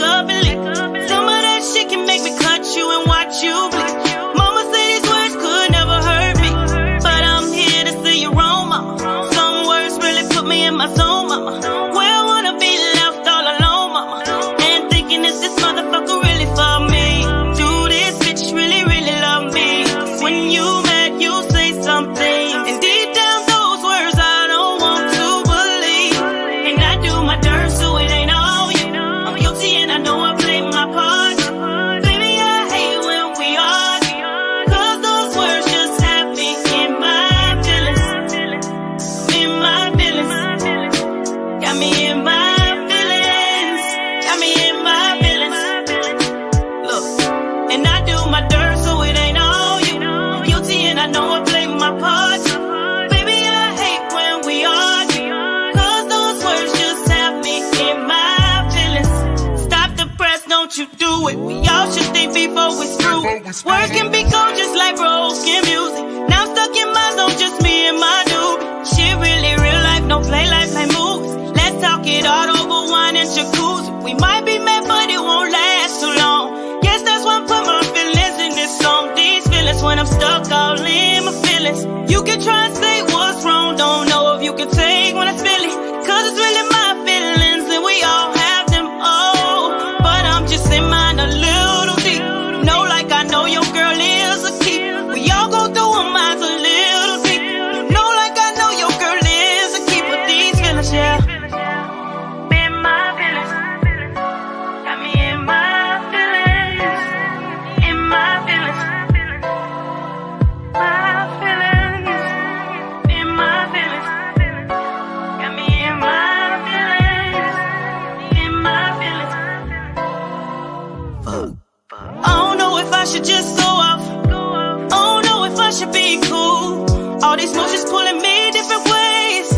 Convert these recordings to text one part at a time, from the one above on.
up and leave. Some of that shit can make me cut you and watch you bleed. Mama say these words could never hurt me, but I'm here to see you wrong, mama. Some words really put me in my zone, mama. Where I wanna be left all alone, mama. And thinking, is this motherfucker really for me? Do this bitch really, really love me? When you mad, you say something, and deep down those words I don't want to believe. And I do my dirt so it ain't all you. I'm guilty and I know I play my part. Baby, I hate when we argue, 'cause those words just have me in my feelings. In my feelings. Got me in my feelings. Got me in my feelings. Look, and I do my dirt so it ain't all you. I'm guilty and I know I play my part. Baby, I hate when we argue, 'cause those words just have me in my feelings. Stop the press, don't you do it. We all should think before we screw it. Words can be cold just like broken music. Now I'm stuck in my zone, just me and my dude. Shit really real life, no play life like movies. Let's talk it all over wine and jacuzzi. We might be mad, but it won't last too long. Yes, that's why I put my feelings in this song. These feelings when I'm stuck all in my feelings. You can try and say what's wrong, don't know if you can take when I spill it. 'Cause it's really my feelings and we all have them all. But I'm just in mine a little deep. Know like I know your girl is a keep. We all go through them minds a little deep. You know like I know your girl is a keep with these feelings, yeah. In my feelings. Got me in my feelings. In my feelings. My feelings. In my feelings. Got me in my feelings. In my feelings. Fuck. I don't know if I should just go off. I don't know if I should be cool. All these motions pulling me different ways.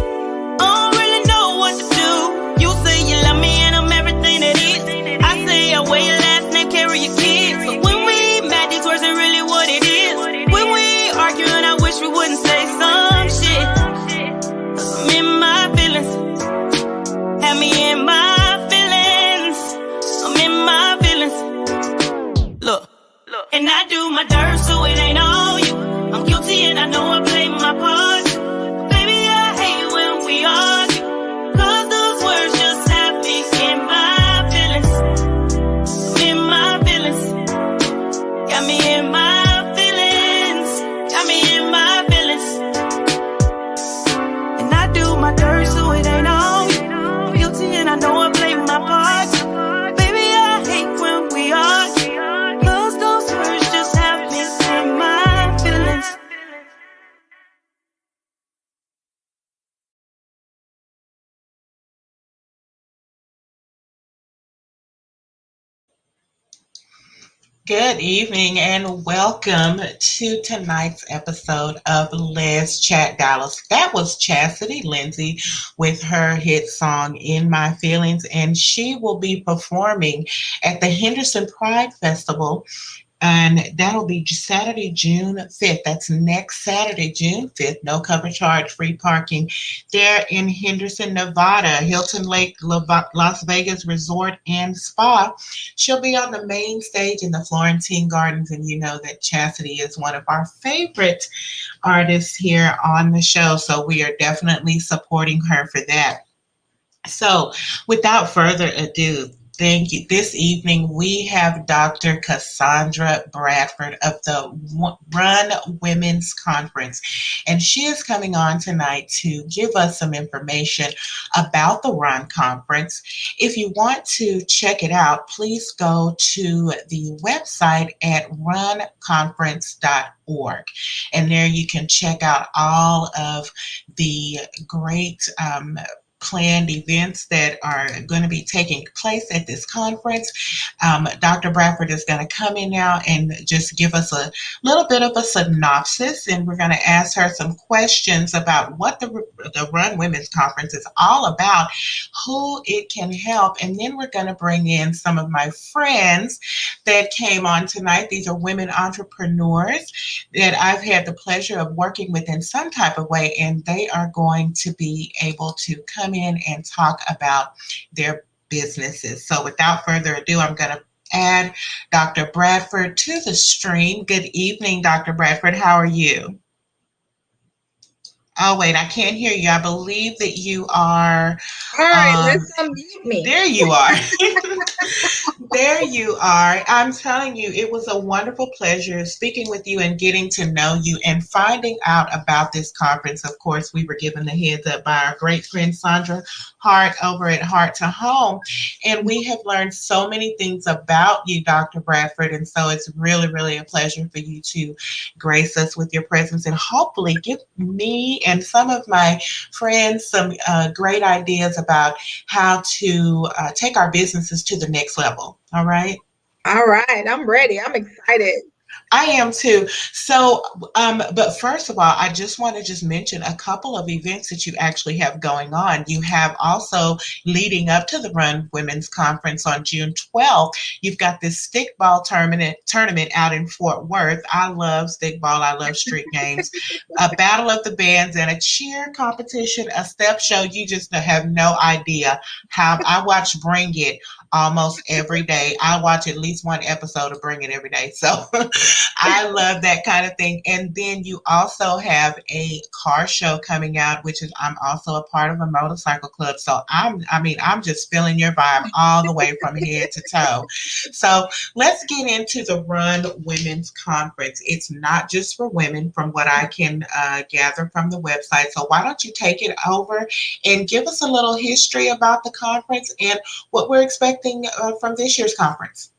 I don't really know what to do. You say you love me and I'm everything that is. I say I wear your last name, carry your kids. But when we mad, these words ain't really what it is. When we arguing, I wish we wouldn't say some shit. I'm in my feelings. Have me in my feelings. I'm in my feelings. Look, and I do my dirt so it ain't all you. I'm guilty and I know I play my part. Baby, I hate when we argue, 'cause those words just have me in my feelings. In my feelings. Got me in my feelings. Got me in my feelings. And I do my dirt so it ain't all you. I'm guilty and I know I play my part. Baby, I hate when we argue, 'cause those words just have me in my feelings. Good evening and welcome to tonight's episode of Let's Chat Dallas. That was Chastity Lindsay with her hit song In My Feelings, and she will be performing at the Henderson Pride Festival, and that'll be Saturday, June 5th. That's next Saturday, June 5th. No cover charge, free parking there in Henderson, Nevada, Hilton Lake, Las Vegas Resort and Spa. She'll be on the main stage in the Florentine Gardens, and you know that Chastity is one of our favorite artists here on the show, so we are definitely supporting her for that. So without further ado, thank you. This evening, we have Dr. Cassandra Bradford of the Run Women's Conference, and she is coming on tonight to give us some information about the Run Conference. If you want to check it out, please go to the website at runconference.org, and there you can check out all of the great planned events that are going to be taking place at this conference. Dr. Bradford is going to come in now and just give us a little bit of a synopsis, and we're going to ask her some questions about what the Run Women's Conference is all about, who it can help, and then we're going to bring in some of my friends that came on tonight. These are women entrepreneurs that I've had the pleasure of working with in some type of way, and they are going to be able to come in and talk about their businesses. So without further ado, I'm going to add Dr. Bradford to the stream. Good evening, Dr. Bradford. How are you? Oh, wait, I can't hear you. I believe that you are. All right, Um, let's unmute me. there you are. There you are. I'm telling you, it was a wonderful pleasure speaking with you and getting to know you and finding out about this conference. Of course, we were given the heads up by our great friend Sandra Hart over at Heart to Home. And we have learned so many things about you, Dr. Bradford. And so it's really, really a pleasure for you to grace us with your presence and hopefully give me and some of my friends some great ideas about how to take our businesses to the next level. All right. All right, I'm ready. I'm excited. I am too. So, but first of all, I just want to just mention a couple of events that you actually have going on. You have also leading up to the Run Women's Conference on June 12th. You've got this stickball tournament out in Fort Worth. I love stickball. I love street games. A battle of the bands and a cheer competition, a step show. You just have no idea how I watch Bring It almost every day. I watch at least one episode of Bring It every day. So I love that kind of thing. And then you also have a car show coming out, which is I'm also a part of a motorcycle club. So I'm just feeling your vibe all the way from head to toe. So let's get into the Run Women's Conference. It's not just for women, from what I can gather from the website. So why don't you take it over and give us a little history about the conference and what we're expecting from this year's conference?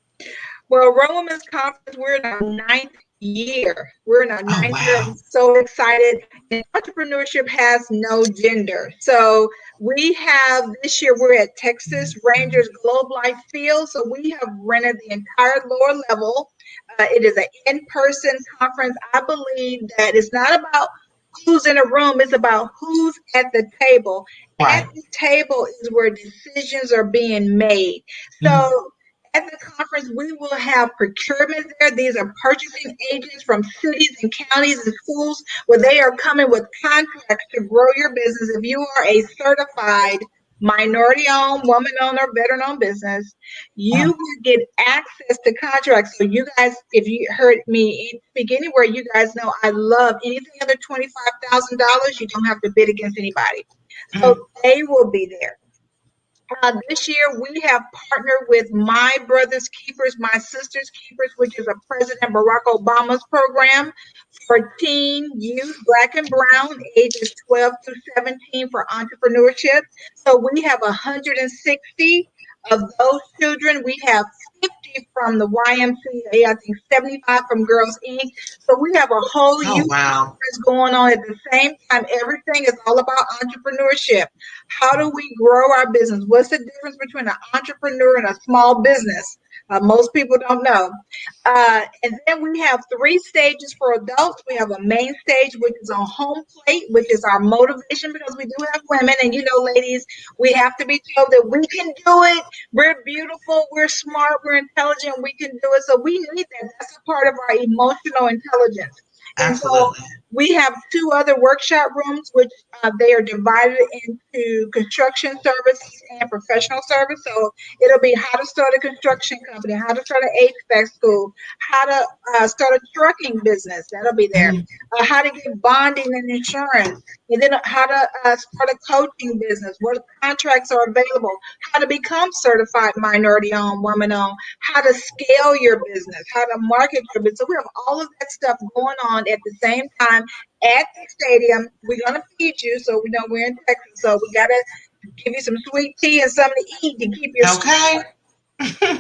Well, Run Women's Conference, we're in our ninth year. We're in our Oh, ninth year. I'm wow. so excited. And entrepreneurship has no gender. So we have this year, we're at Texas Rangers Globe Life Field. So we have rented the entire lower level. It is an in-person conference. I believe that it's not about who's in a room, it's about who's at the table. At Right. the table is where decisions are being made. Mm, So at the conference, we will have procurement there. These are purchasing agents from cities and counties and schools where they are coming with contracts to grow your business. If you are a certified minority owned, woman owned, or veteran owned business, you mm, will get access to contracts. So, you guys, if you heard me speak anywhere, you guys know I love anything under $25,000. You don't have to bid against anybody. So, mm. they will be there. This year, we have partnered with My Brother's Keepers, My Sister's Keepers, which is a President Barack Obama's program for teen youth, black and brown, ages 12 through 17 for entrepreneurship. So we have 160 of those children. We have 50 from the YMCA, I think 75 from Girls Inc. So we have a whole Oh, youth wow. conference going on at the same time. Everything is all about entrepreneurship. How do we grow our business? What's the difference between an entrepreneur and a small business? Most people don't know. And then we have three stages for adults. We have a main stage, which is on home plate, which is our motivation because we do have women. And ladies, we have to be told that we can do it. We're beautiful, we're smart, we're intelligent, we can do it. So we need that. That's a part of our emotional intelligence. And so Absolutely. we have two other workshop rooms, which they are divided into construction services and professional service. So it'll be how to start a construction company, how to start an HVAC school, how to start a trucking business. That'll be there. Mm, How to get bonding and insurance, and then how to start a coaching business. What contracts are available? How to become certified minority-owned, woman-owned. How to scale your business. How to market your business. So we have all of that stuff going on at the same time at the stadium. We're gonna feed you, so we know we're in Texas. So we gotta give you some sweet tea and something to eat to keep your okay.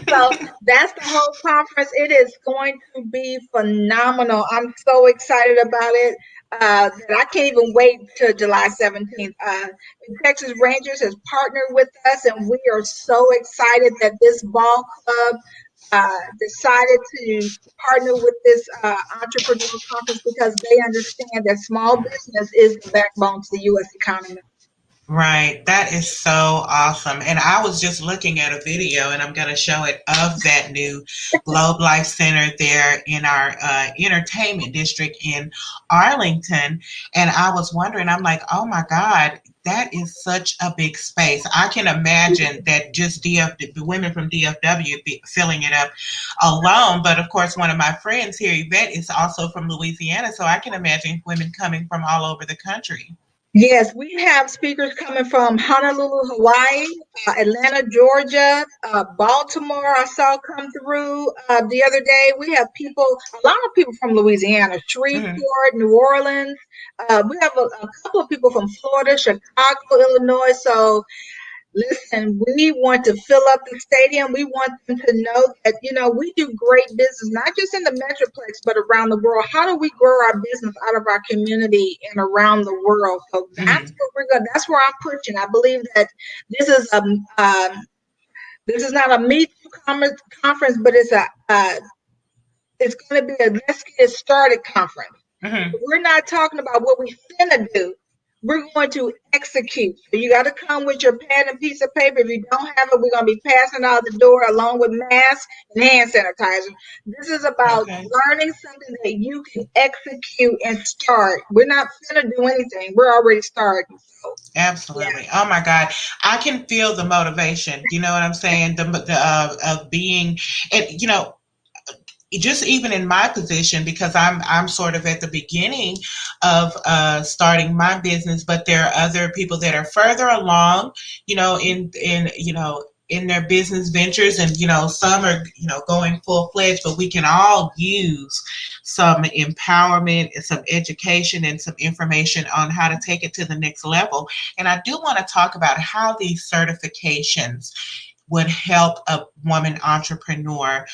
so that's the whole conference. It is going to be phenomenal. I'm so excited about it that I can't even wait till July 17th. The Texas Rangers has partnered with us, and we are so excited that this ball club decided to partner with this entrepreneur conference because they understand that small business is the backbone to the U.S. economy. Right. That is so awesome. And I was just looking at a video, and I'm going to show it of that new Globe Life Center there in our entertainment district in Arlington. And I was wondering, I'm like, oh my God, that is such a big space. I can imagine that just the women from DFW filling it up alone. But of course, one of my friends here, Yvette, is also from Louisiana. So I can imagine women coming from all over the country. Yes, we have speakers coming from Honolulu, Hawaii, Atlanta, Georgia, Baltimore. I saw come through the other day. We have people, a lot of people from Louisiana, Hmm. Shreveport, New Orleans. We have a couple of people from Florida, Chicago, Illinois. So listen, we want to fill up the stadium. We want them to know that, we do great business, not just in the Metroplex, but around the world. How do we grow our business out of our community and around the world? So that's Hmm. what we're going. That's where I'm pushing. I believe that this is this is not a Me Too conference, but it's going to be a let's get it started conference. Hmm. We're not talking about what we finna do. We're going to execute. So you got to come with your pen and piece of paper. If you don't have it, we're going to be passing out the door along with masks and hand sanitizer. This is about Okay. learning something that you can execute and start. We're not finna do anything. We're already starting. So yeah. Absolutely. Oh my God. I can feel the motivation. You know what I'm saying? The of being, and just even in my position, because I'm sort of at the beginning of starting my business, but there are other people that are further along, in their business ventures, and some are going full fledged, but we can all use some empowerment and some education and some information on how to take it to the next level. And I do want to talk about how these certifications would help a woman entrepreneur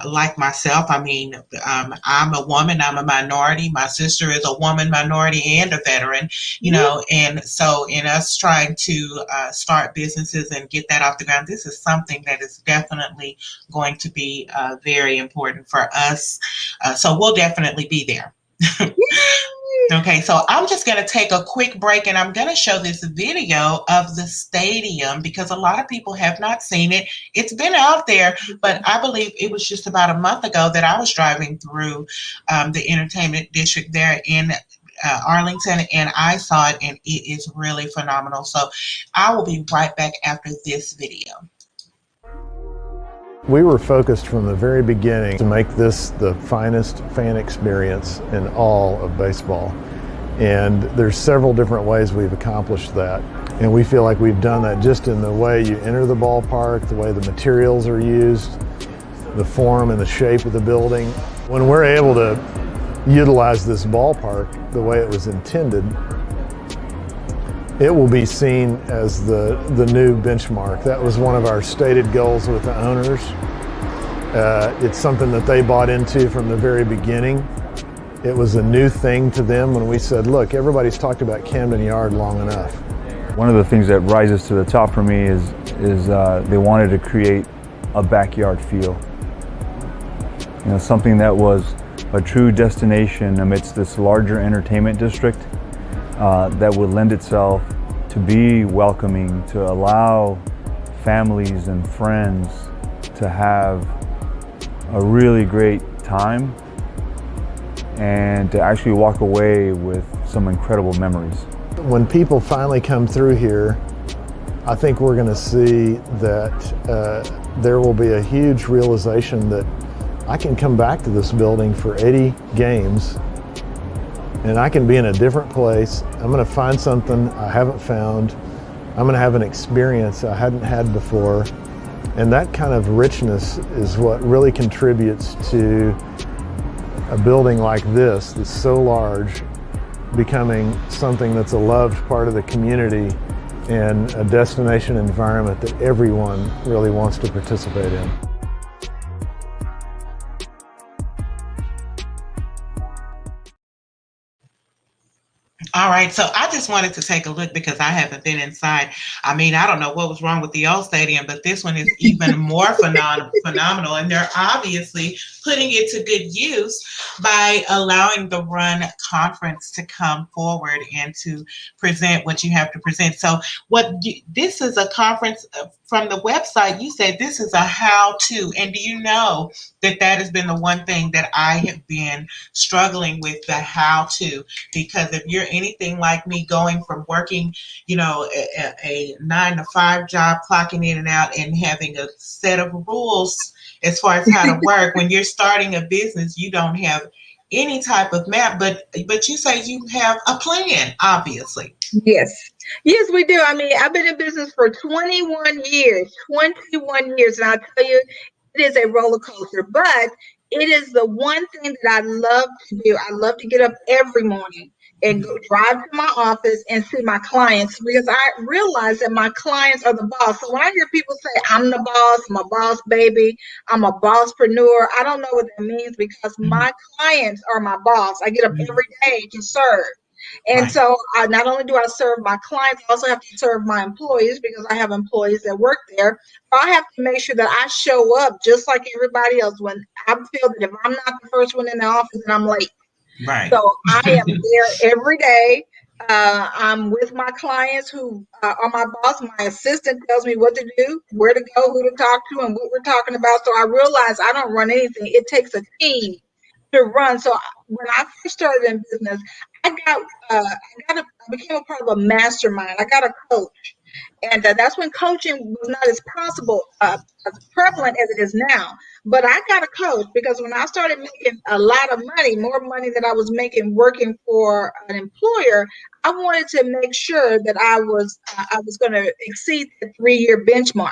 like myself. I mean, I'm a woman, I'm a minority. My sister is a woman, minority, and a veteran, and so in us trying to start businesses and get that off the ground, this is something that is definitely going to be very important for us. So we'll definitely be there. Okay, so I'm just going to take a quick break and I'm going to show this video of the stadium because a lot of people have not seen it. It's been out there, but I believe it was just about a month ago that I was driving through the entertainment district there in Arlington, and I saw it, and it is really phenomenal. So I will be right back after this video. We were focused from the very beginning to make this the finest fan experience in all of baseball. And there's several different ways we've accomplished that. And we feel like we've done that just in the way you enter the ballpark, the way the materials are used, the form and the shape of the building. When we're able to utilize this ballpark the way it was intended, it will be seen as the new benchmark. That was one of our stated goals with the owners. It's something that they bought into from the very beginning. It was a new thing to them when we said, look, everybody's talked about Camden Yard long enough. One of the things that rises to the top for me is they wanted to create a backyard feel. Something that was a true destination amidst this larger entertainment district. That would lend itself to be welcoming, to allow families and friends to have a really great time and to actually walk away with some incredible memories. When people finally come through here, I think we're going to see that there will be a huge realization that I can come back to this building for 80 games and I can be in a different place. I'm going to find something I haven't found. I'm going to have an experience I hadn't had before. And that kind of richness is what really contributes to a building like this that's so large becoming something that's a loved part of the community and a destination environment that everyone really wants to participate in. All right, so I just wanted to take a look because I haven't been inside. I mean, I don't know what was wrong with the old stadium, but this one is even more phenomenal. And they're obviously putting it to good use by allowing the Run Conference to come forward and to present what you have to present. So this is a conference from the website. You said this is a how-to. And do you know that has been the one thing that I have been struggling with, the how-to? Because if you're anything like me, going from working, a 9 to 5 job, clocking in and out, and having a set of rules as far as how to work. When you're starting a business, you don't have any type of map, but you say you have a plan, obviously. Yes. Yes, we do. I mean, I've been in business for 21 years, 21 years. And I'll tell you, it is a roller coaster, but it is the one thing that I love to do. I love to get up every morning and go drive to my office and see my clients, because I realize that my clients are the boss. So when I hear people say, I'm the boss, I'm a boss baby, I'm a bosspreneur, I don't know what that means, because my clients are my boss. I get up every day to serve. And Right. so not only do I serve my clients, I also have to serve my employees, because I have employees that work there. So I have to make sure that I show up just like everybody else. When I feel that if I'm not the first one in the office, then I'm late. Right. So I am there every day. I'm with my clients who are my boss. My assistant tells me what to do, where to go, who to talk to, and what we're talking about. So I realize I don't run anything. It takes a team to run. So when I first started in business, I became a part of a mastermind. I got a coach, and that's when coaching was not as as prevalent as it is now. But I got a coach, because when I started making a lot of money, more money than I was making working for an employer, I wanted to make sure that I was going to exceed the 3-year benchmark.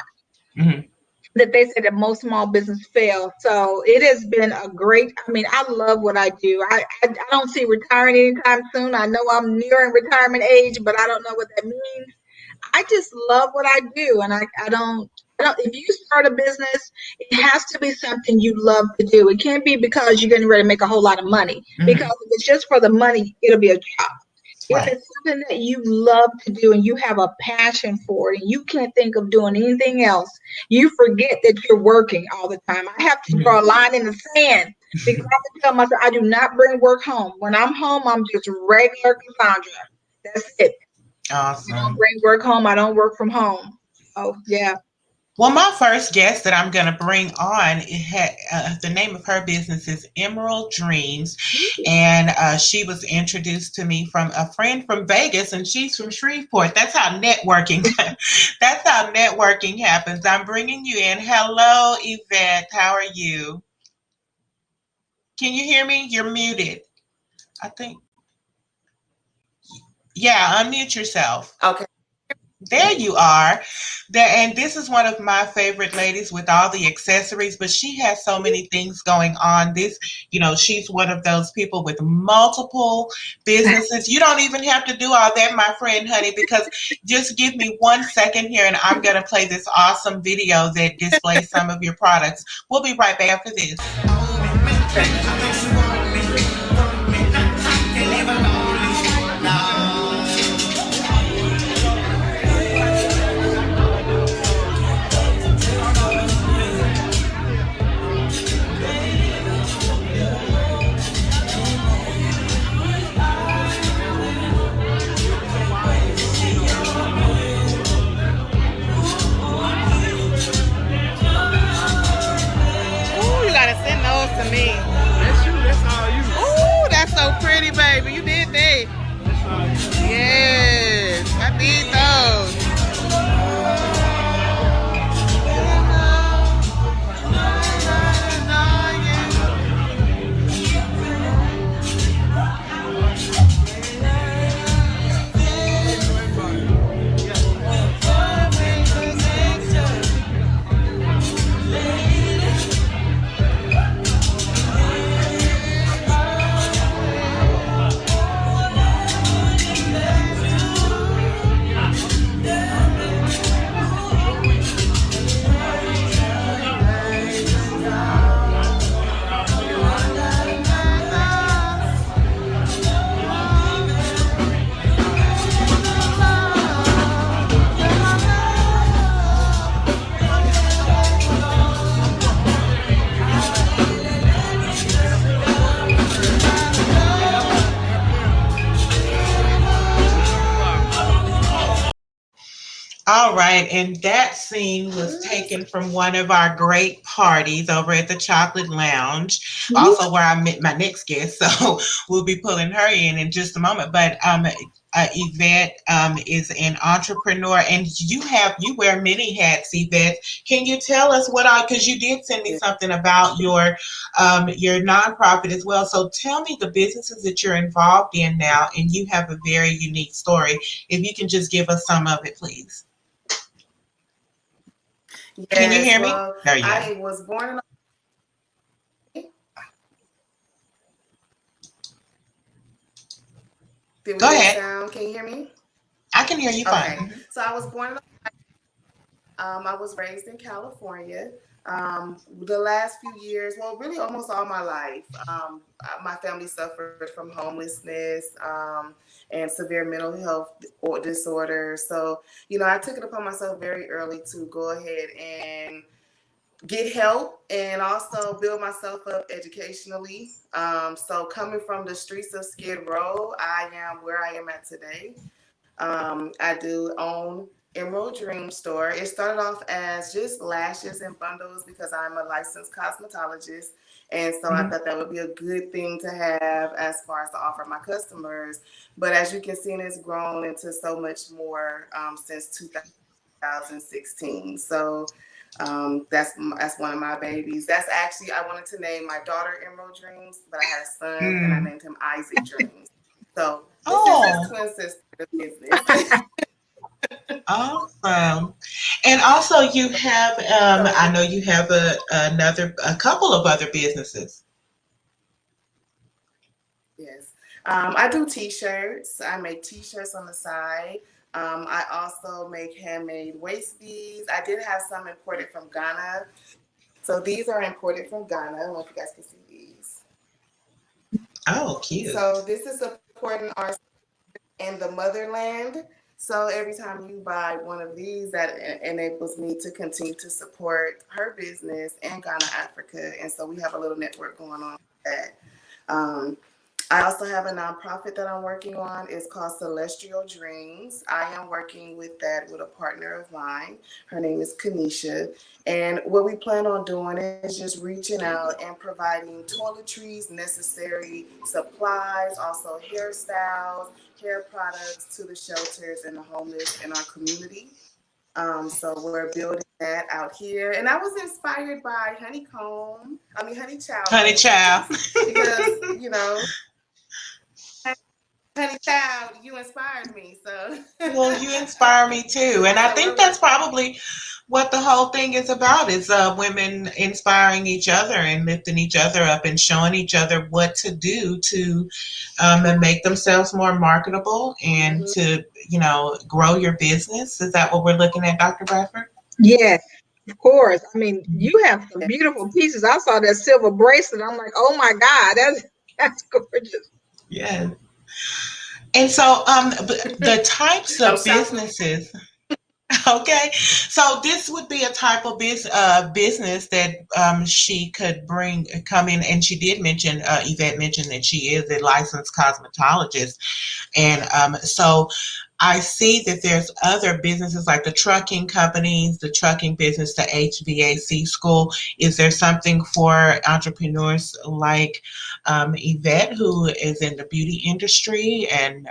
Mm-hmm. That they said that most small business fail. So it has been a great, I mean, I love what I do. I don't see retiring anytime soon. I know I'm nearing retirement age, but I don't know what that means. I just love what I do. And I don't, if you start a business, it has to be something you love to do. It can't be because you're getting ready to make a whole lot of money. Because if it's just for the money, it'll be a job. If Right. it's something that you love to do and you have a passion for it and you can't think of doing anything else, you forget that you're working all the time. I have to draw a line in the sand, because I have to tell myself I do not bring work home. When I'm home, I'm just regular Cassandra. That's it. I don't Awesome. bring work home. I don't work from home. Oh, yeah. Well, my first guest that I'm going to bring on, the name of her business is Emerald Dreams, and she was introduced to me from a friend from Vegas, and she's from Shreveport. That's how networking. That's how networking happens. I'm bringing you in. Hello, Yvette. How are you? Can you hear me? You're muted. I think. Yeah, unmute yourself. Okay. There you are. And this is one of my favorite ladies with all the accessories, but she has so many things going on. She's one of those people with multiple businesses. You don't even have to do all that, my friend, honey, because just give me 1 second here and I'm going to play this awesome video that displays some of your products. We'll be right back after this. Ooh, you gotta send those to me. All right, and that scene was taken from one of our great parties over at the Chocolate Lounge, also where I met my next guest. So we'll be pulling her in just a moment. But Yvette is an entrepreneur, and you wear many hats, Yvette. Can you tell us because you did send me something about your nonprofit as well. So tell me the businesses that you're involved in now, and you have a very unique story. If you can just give us some of it, please. Can you Yes, hear me? well, There you go. I was born in. Did we Go lose ahead. sound? Can you hear me? I can hear you Okay. fine. So I was born in. I was raised in California. The last few years, well, really almost all my life, my family suffered from homelessness and severe mental health disorders. So, I took it upon myself very early to go ahead and get help and also build myself up educationally. So coming from the streets of Skid Row, I am where I am at today. I do own Emerald Dream Store. It started off as just lashes and bundles because I'm a licensed cosmetologist. And so I thought that would be a good thing to have as far as to offer my customers. But as you can see, it's grown into so much more since 2016. So that's one of my babies. That's actually, I wanted to name my daughter Emerald Dreams, but I had a son and I named him Isaac Dreams. So this is his twin sister business. Awesome. And also you have, I know you have a couple of other businesses. Yes. I do t-shirts. I make t-shirts on the side. I also make handmade waist beads. I did have some imported from Ghana. So these are imported from Ghana. I don't know if you guys can see these. Oh, cute. So this is supporting our in the motherland. So every time you buy one of these, that enables me to continue to support her business in Ghana, Africa. And so we have a little network going on with that. I also have a nonprofit that I'm working on. It's called Celestial Dreams. I am working with that with a partner of mine. Her name is Kanisha. And what we plan on doing is just reaching out and providing toiletries, necessary supplies, also hairstyles, hair products to the shelters and the homeless in our community. So we're building that out here. And I was inspired by Honey Child. Honey Child. Because, Honey Child, you inspired me. So Well, you inspire me too. And I think that's probably what the whole thing is about is women inspiring each other and lifting each other up and showing each other what to do to make themselves more marketable and to, grow your business. Is that what we're looking at, Dr. Bradford? Yes, of course. I mean, you have some beautiful pieces. I saw that silver bracelet. I'm like, oh my God, that's gorgeous. Yeah. And so the types of businesses. Okay, so this would be a type of business that she could come in, and she did mention, Yvette mentioned that she is a licensed cosmetologist, and so I see that there's other businesses like the trucking companies, the trucking business, the HVAC school. Is there something for entrepreneurs like Yvette, who is in the beauty industry and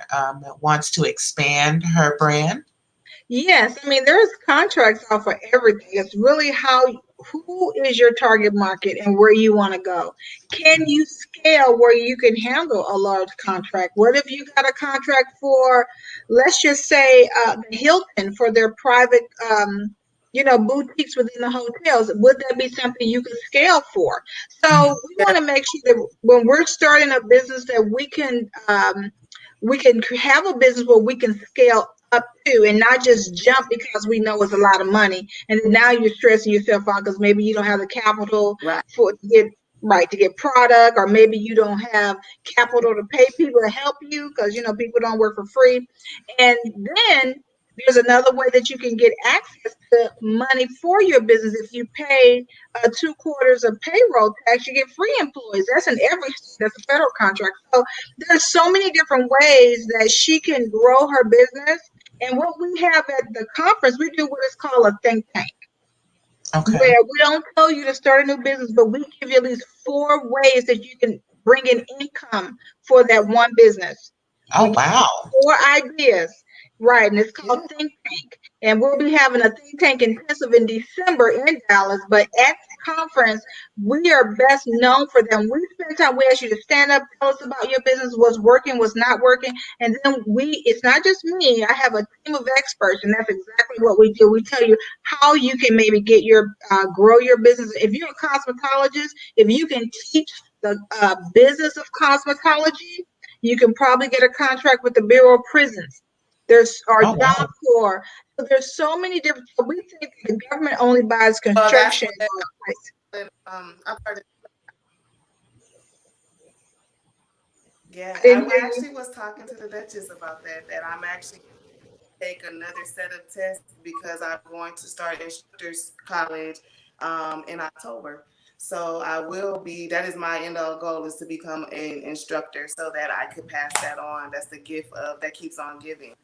wants to expand her brand? Yes, I mean, there's contracts out for everything. It's really who is your target market and where you want to go. Can you scale where you can handle a large contract? What if you got a contract for, let's just say, the Hilton for their private, boutiques within the hotels? Would that be something you could scale for? So we want to make sure that when we're starting a business that we can have a business where we can scale up to and not just jump because we know it's a lot of money and then now you're stressing yourself out because maybe you don't have the capital to get product, or maybe you don't have capital to pay people to help you because people don't work for free. And then there's another way that you can get access to money for your business. If you pay 2/4 of payroll tax, you get free employees. That's in every state. That's a federal contract. So there's so many different ways that she can grow her business And what we have at the conference, we do what is called a think tank, Okay. where we don't tell you to start a new business, but we give you at least 4 ways that you can bring in income for that one business. Oh, We give you wow. 4 ideas, right? And it's called Think Tank. And we'll be having a think tank intensive in December in Dallas. But at the conference, we are best known for them. We spend time, we ask you to stand up, tell us about your business, what's working, what's not working. And then it's not just me, I have a team of experts, and that's exactly what we do. We tell you how you can maybe get grow your business. If you're a cosmetologist, if you can teach the business of cosmetology, you can probably get a contract with the Bureau of Prisons. There's our Oh, Job wow. Corps. So there's so many different. So we think the government only buys construction. I'm sorry. Yeah, I didn't I hear you. actually was talking to the Duchess about that I'm actually take another set of tests because I'm going to start instructors college in October. So I will be, that is my end all goal, is to become an instructor so that I could pass that on. That's the gift of that keeps on giving.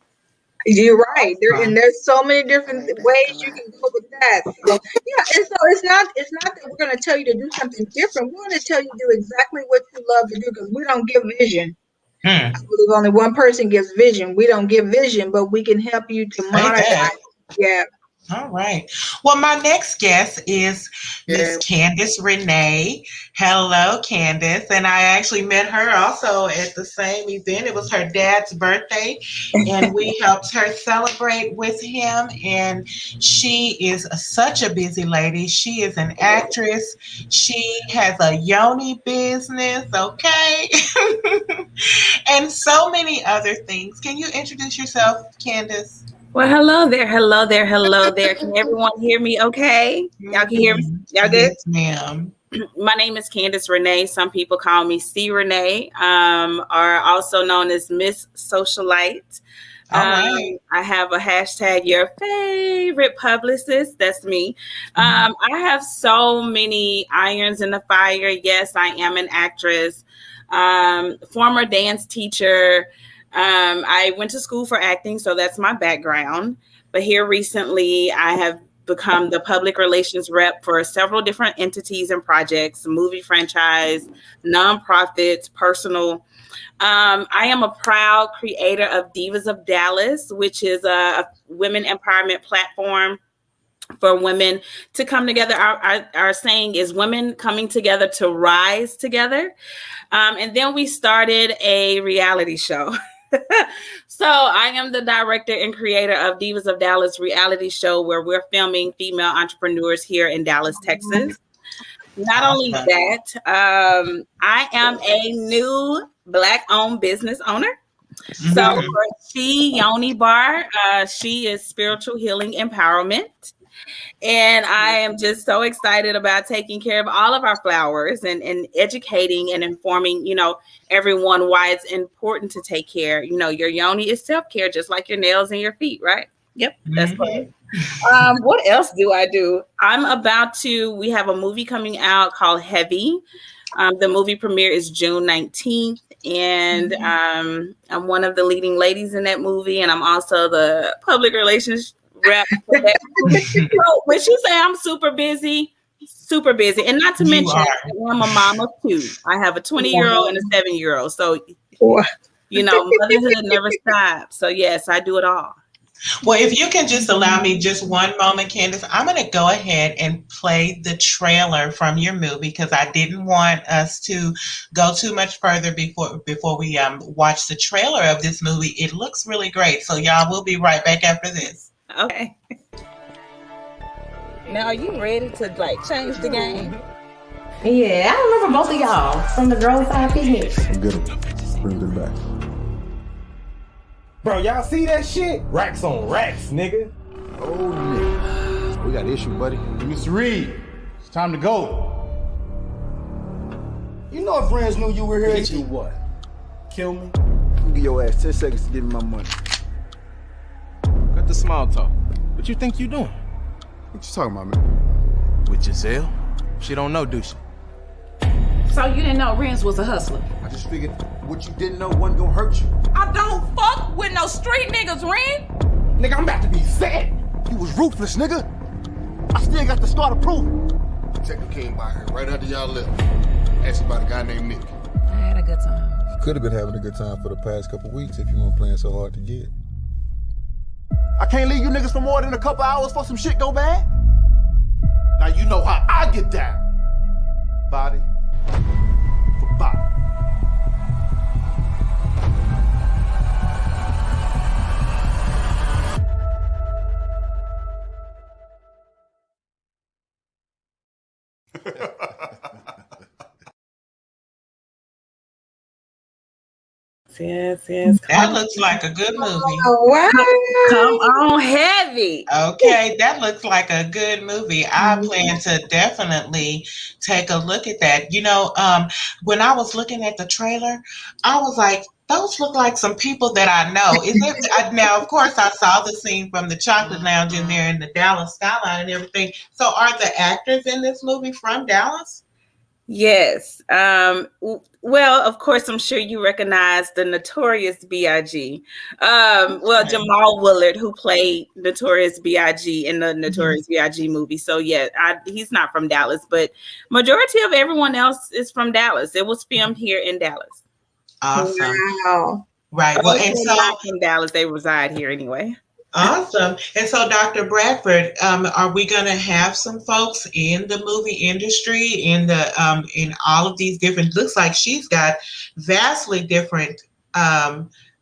You're right. And there's so many different ways you can go with that. So yeah, and so it's not that we're going to tell you to do something different. We're going to tell you to do exactly what you love to do, because we don't give vision. I believe only one person gives vision. We don't give vision, but we can help you to monetize. Yeah. All right. Well, my next guest is Miss Candace Renee. Hello, Candace. And I actually met her also at the same event. It was her dad's birthday, and we helped her celebrate with him. And she is such a busy lady. She is an actress. She has a yoni business, okay? And so many other things. Can you introduce yourself, Candace? Well, hello there, hello there, hello there. Can everyone hear me okay? Y'all can hear me? Y'all good? Yes, ma'am. My name is Candace Renee. Some people call me C. Renee, or also known as Miss Socialite. Right. I have a hashtag, your favorite publicist. That's me. I have so many irons in the fire. Yes, I am an actress, former dance teacher. I went to school for acting, so that's my background. But here recently, I have become the public relations rep for several different entities and projects, movie franchise, nonprofits, personal. I am a proud creator of Divas of Dallas, which is a women empowerment platform for women to come together. Our saying is women coming together to rise together. And then we started a reality show. So I am the director and creator of Divas of Dallas reality show, where we're filming female entrepreneurs here in Dallas, Texas. Not only that, I am a new Black-owned business owner. So for She Yoni Bar, she is spiritual healing empowerment. And I am just so excited about taking care of all of our flowers and educating and informing, everyone why it's important to take care. Your yoni is self-care, just like your nails and your feet, right? Yep, that's right. What else do I do? We have a movie coming out called Heavy. The movie premiere is June 19th. And I'm one of the leading ladies in that movie. And I'm also the public relations rep for that movie. So when she say I'm super busy, and not to mention I'm a mom of 2. I have a 20-year-old and a 7-year-old. So motherhood never stops. So yes, I do it all. Well, if you can just allow me just one moment, Candace, I'm going to go ahead and play the trailer from your movie, because I didn't want us to go too much further before we watch the trailer of this movie. It looks really great. So y'all, we'll be right back after this. Okay. Now, are you ready to change the game? Yeah, I remember both of y'all from the Girls 5 picnic. Get them. Bring them back. Bro, y'all see that shit? Racks on racks, nigga. Oh, nigga. We got an issue, buddy. Mr. Reed, it's time to go. You know if friends knew you were here, Hit you what? Kill me? You give your ass 10 seconds to give me my money. Cut the small talk. What you think you doing? What you talking about, man? With Giselle? She don't know, do she? So you didn't know Renz was a hustler? I just figured what you didn't know wasn't gonna hurt you. I don't fuck with no street niggas, Ren. Nigga, I'm about to be set. You was ruthless, nigga. I still got the start approval. Detective came by here right after y'all left. Asked about a guy named Nick. I had a good time. You could have been having a good time for the past couple weeks if you weren't playing so hard to get. I can't leave you niggas for more than a couple hours for some shit go bad. Now you know how I get down. Body for body. Yes. That looks like a good movie. Wow. Come on, heavy. Okay, that looks like a good movie. I plan to definitely take a look at that. When I was looking at the trailer, I was like, those look like some people that I know. Now, of course, I saw the scene from the Chocolate Lounge in there in the Dallas skyline and everything. So are the actors in this movie from Dallas? Yes. Well, of course, I'm sure you recognize the Notorious B.I.G. Jamal Willard, who played Notorious B.I.G. in the Notorious B.I.G. movie. So, yeah, he's not from Dallas, but majority of everyone else is from Dallas. It was filmed here in Dallas. Awesome. Wow. Right. Well, and so not from Dallas, they reside here anyway. Awesome. And so, Dr. Bradford, are we going to have some folks in the movie industry in all of these different? Looks like she's got vastly different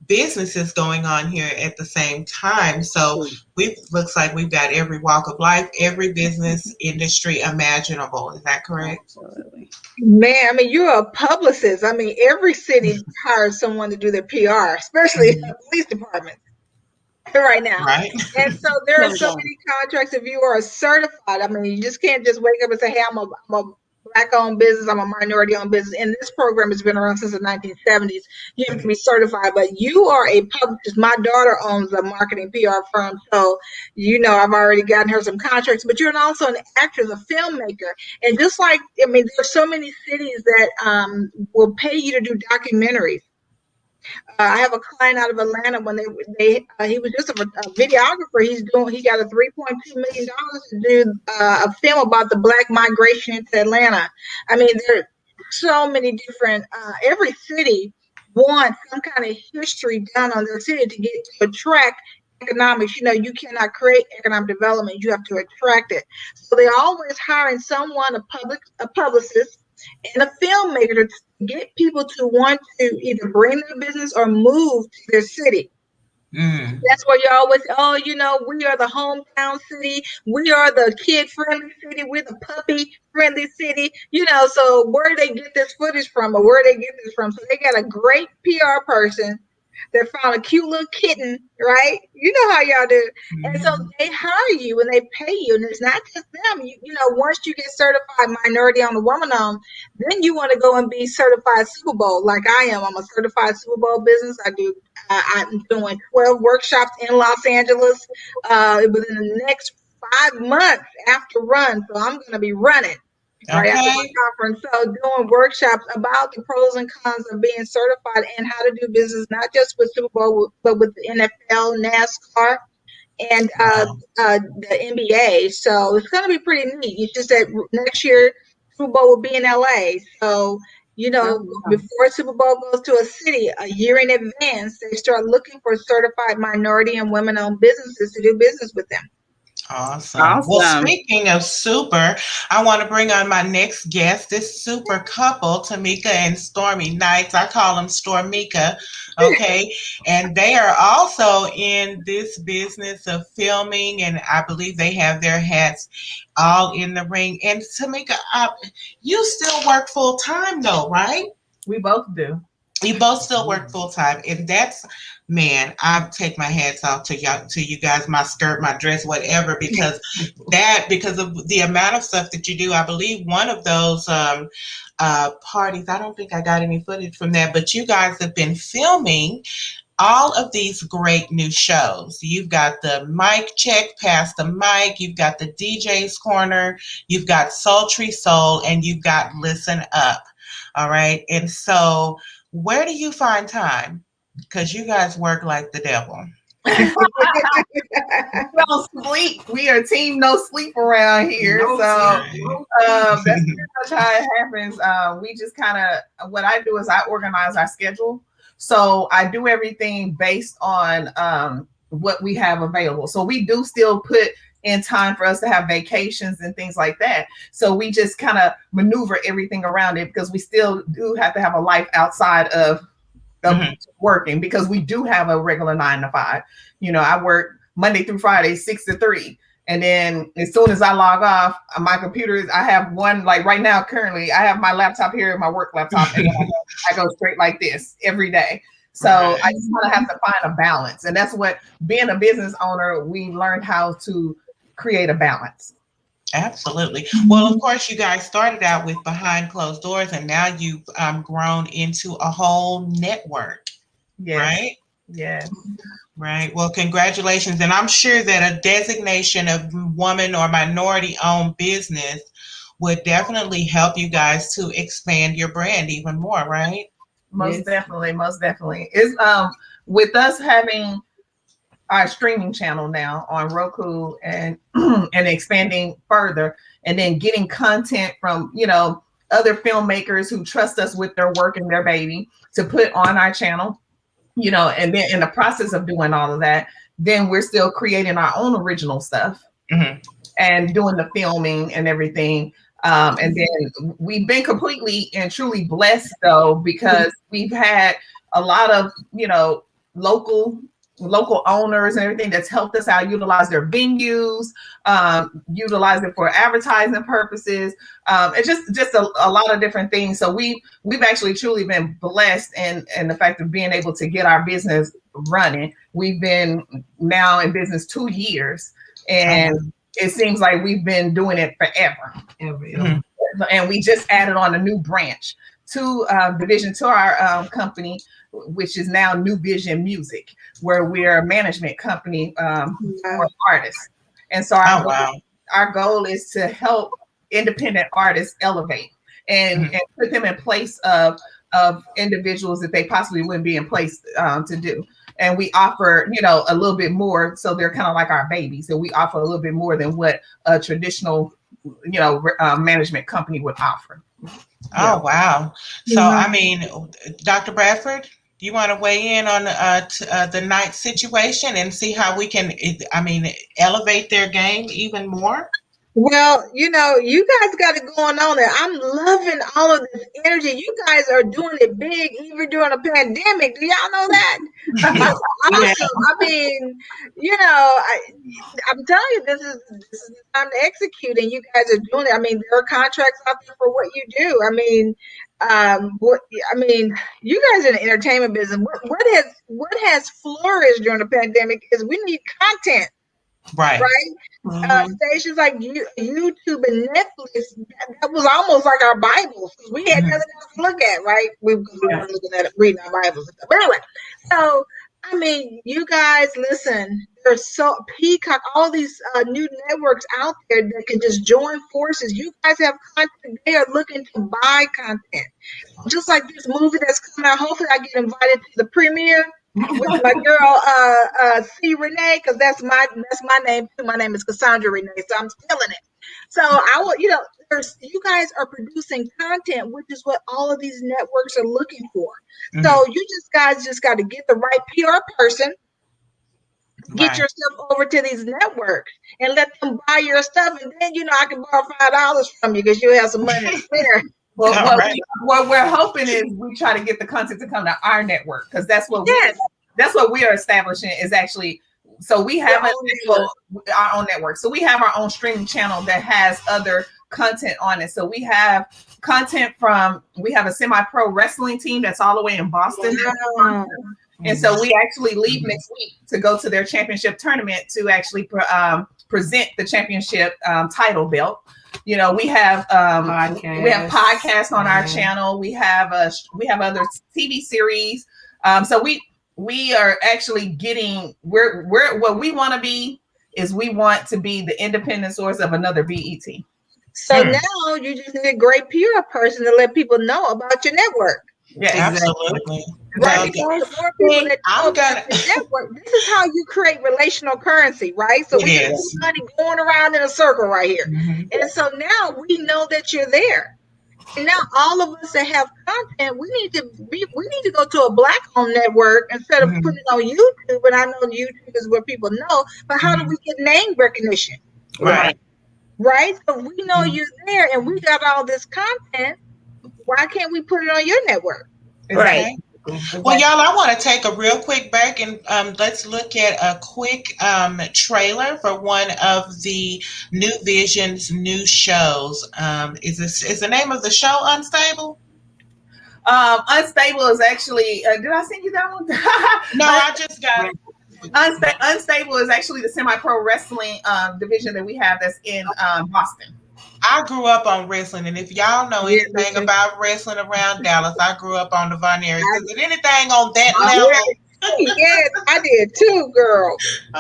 businesses going on here at the same time. So looks like we've got every walk of life, every business industry imaginable. Is that correct? Absolutely. Man, I mean, you're a publicist. I mean, every city hires someone to do their PR, especially the police department right now. Right. And so there are so many contracts. If you are certified, I mean, you just can't just wake up and say, hey, I'm a Black-owned business, I'm a minority-owned business. And this program has been around since the 1970s. You have to be certified, but you are a publicist. My daughter owns a marketing PR firm, so I've already gotten her some contracts. But you're also an actress, a filmmaker, and just like there's so many cities that will pay you to do documentaries. I have a client out of Atlanta. When he was just a videographer. He got a $3.2 million to do a film about the Black migration to Atlanta. I mean, there are so many different. Every city wants some kind of history done on their city to attract economics. You cannot create economic development. You have to attract it. So they're always hiring someone, a publicist, and a filmmaker to get people to want to either bring their business or move to their city. That's where you always, we are the hometown city. We are the kid-friendly city. We're the puppy-friendly city. So where do they get this footage from, or where do they get this from? So they got a great PR person. They found a cute little kitten, right? You know how y'all do. And so they hire you and they pay you. And it's not just them. Once you get certified minority-owned or woman-owned, then you want to go and be certified Super Bowl like I am. I'm a certified Super Bowl business. I'm doing 12 workshops in Los Angeles within the next 5 months after run. So I'm going to be running. Right after my conference. So doing workshops about the pros and cons of being certified and how to do business, not just with Super Bowl, but with the NFL, NASCAR, and the NBA. So it's going to be pretty neat. It's just that next year, Super Bowl will be in LA. So, before Super Bowl goes to a city, a year in advance, they start looking for certified minority and women-owned businesses to do business with them. Awesome. Well, speaking of super, I want to bring on my next guest, this super couple, Tamika and Stormy Knights. I call them Stormika, okay? And they are also in this business of filming, and I believe they have their hats all in the ring. And Tamika, you still work full time though, right? We both do. You both still work full time, and that's, man, I take my hats off to you guys, my skirt, my dress, whatever, because of the amount of stuff that you do. I believe one of those parties, I don't think I got any footage from that, but you guys have been filming all of these great new shows. You've got the Mic Check, Pass the Mic, you've got the DJ's Corner, you've got Sultry Soul, and you've got Listen Up. All right. And so where do you find time? Because you guys work like the devil. We don't sleep. We are team no sleep around here. No so sleep. that's pretty much how it happens. We just kind of, what I do is I organize our schedule. So I do everything based on what we have available. So we do still put in time for us to have vacations and things like that. So we just kind of maneuver everything around it because we still do have to have a life outside of working, because we do have a regular 9 to 5. You know, I work Monday through Friday, 6 to 3. And then as soon as I log off, my computer is, I have one, like right now, currently, I have my laptop here, my work laptop, and then I go straight like this every day. So I just kind of have to find a balance. And that's what, being a business owner, we learned how to create a balance. Absolutely. Well, of course, you guys started out with behind closed doors, and now you've grown into a whole network, right? Yes. Right. Well, congratulations. And I'm sure that a designation of woman or minority owned business would definitely help you guys to expand your brand even more, right? Most definitely. Most definitely. It's with us having our streaming channel now on Roku and and expanding further, and then getting content from, you know, other filmmakers who trust us with their work and their baby to put on our channel, you know, and then in the process of doing all of that, then we're still creating our own original stuff and doing the filming and everything. And then we've been completely and truly blessed though, because we've had a lot of, you know, local owners and everything that's helped us out, utilize their venues, utilize it for advertising purposes. It's just a lot of different things. So we've actually truly been blessed in the fact of being able to get our business running. We've been now in business 2 years, and it seems like we've been doing it forever. And we just added on a new branch to division to our company, which is now New Vision Music, where we're a management company for artists. And so our goal is to help independent artists elevate and put them in place of individuals that they possibly wouldn't be in place to do. And we offer, you know, a little bit more. So they're kind of like our babies. So we offer a little bit more than what a traditional, you know, management company would offer. Oh, wow. So, I mean, Dr. Bradford, do you want to weigh in on the night situation and see how we can, I mean, elevate their game even more? Well, you know, you guys got it going on there. I'm loving all of this energy. You guys are doing it big, even during a pandemic. Do y'all know that? That's awesome. I mean, you know, I'm telling you, this is the time to execute, and you guys are doing it. I mean, there are contracts out there for what you do. I mean, you guys in the entertainment business. What has flourished during the pandemic is we need content. Right. Stations like YouTube and Netflix, that was almost like our Bibles. We had nothing else to look at, right? We were looking at it, reading our Bibles. But anyway, so I mean, you guys, listen, there's so Peacock, all these new networks out there that can just join forces. You guys have content. They are looking to buy content. Just like this movie that's coming out. Hopefully I get invited to the premiere with my girl C Renee, because that's my name too. My name is Cassandra Renee, so I'm stealing it. So I will, you know, you guys are producing content, which is what all of these networks are looking for. So you guys just got to get the right PR person, get your stuff over to these networks, and let them buy your stuff, and then, you know, I can borrow $5 from you because you have some money to spare. Well, what we're hoping is we try to get the content to come to our network, because that's what we are establishing is actually. So we have our own network. So we have our own streaming channel that has other content on it. So we have content we have a semi-pro wrestling team that's all the way in Boston. Wow. And so we actually leave next week to go to their championship tournament to actually present the championship title belt. You know, we have podcasts on our channel. We have other TV series. So we are actually getting we're what we want to be is we want to be the independent source of another BET. So now you just need a great PR person to let people know about your network. Yeah, absolutely. Right? Okay. Because the more people that know I'm about gonna. the network, this is how you create relational currency, right? So It we can see is. money going around in a circle right here. Mhm. And so now we know that you're there. And now all of us that have content, we need to go to a black owned network instead of Mhm. putting it on YouTube. And I know YouTube is where people know, but how do Mhm. we get name recognition? Right. Right? So we know Mhm. you're there and we got all this content. Why can't we put it on your network? Okay. Well, y'all, I want to take a real quick break and let's look at a quick trailer for one of the New Vision's new shows. Is the name of the show Unstable? Unstable is actually. Did I send you that one? No, I just got it. Unstable is actually the semi-pro wrestling division that we have that's in Boston. I grew up on wrestling, and if y'all know Yeah, anything listen. about wrestling around Dallas, I grew up on the Von Erichs. Is it anything on that Yeah, level? yes, I did too, girl.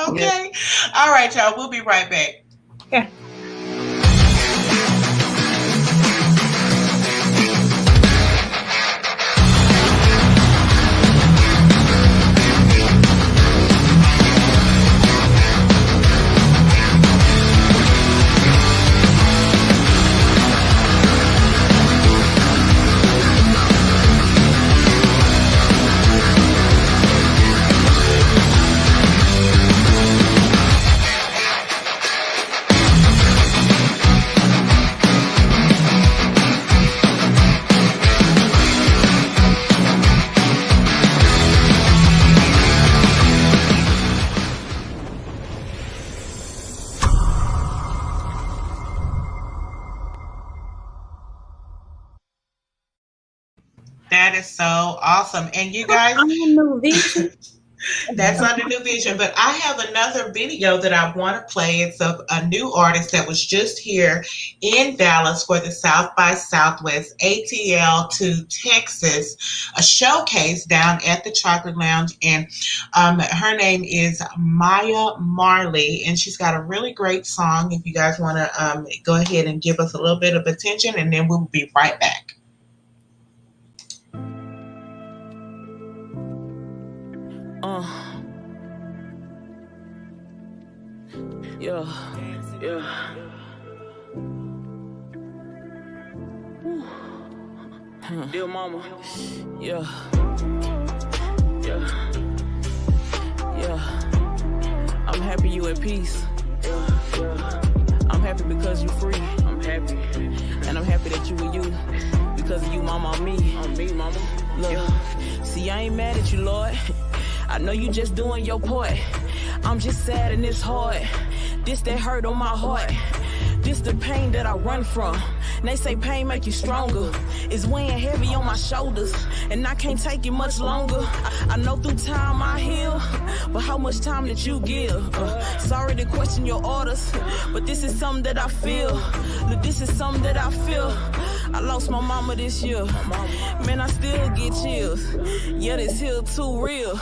Okay. All right, y'all. We'll be right back. Yeah. That is so awesome. And you guys, New Vision. that's under New Vision. But I have another video that I want to play. It's of a new artist that was just here in Dallas for the South by Southwest ATL to Texas, a showcase down at the Chocolate Lounge. And her name is Maya Marley, and she's got a really great song. If you guys want to go ahead and give us a little bit of attention, and then we'll be right back. Dear mama, yeah. I'm happy you at peace. I'm happy because you free. I'm happy. And I'm happy that you were you. Because of you, mama, I'm me. I'm me, mama. Look, see, I ain't mad at you, Lord. I know you just doing your part. I'm just sad and it's hard. This that hurt on my heart. This the pain that I run from. They say pain make you stronger. It's weighing heavy on my shoulders, and I can't take it much longer. I know through time I heal, but how much time did you give? Sorry to question your orders, but this is something that I feel. Look, this is something that I feel. I lost my mama this year. Man, I still get chills. Yeah, this hill too real.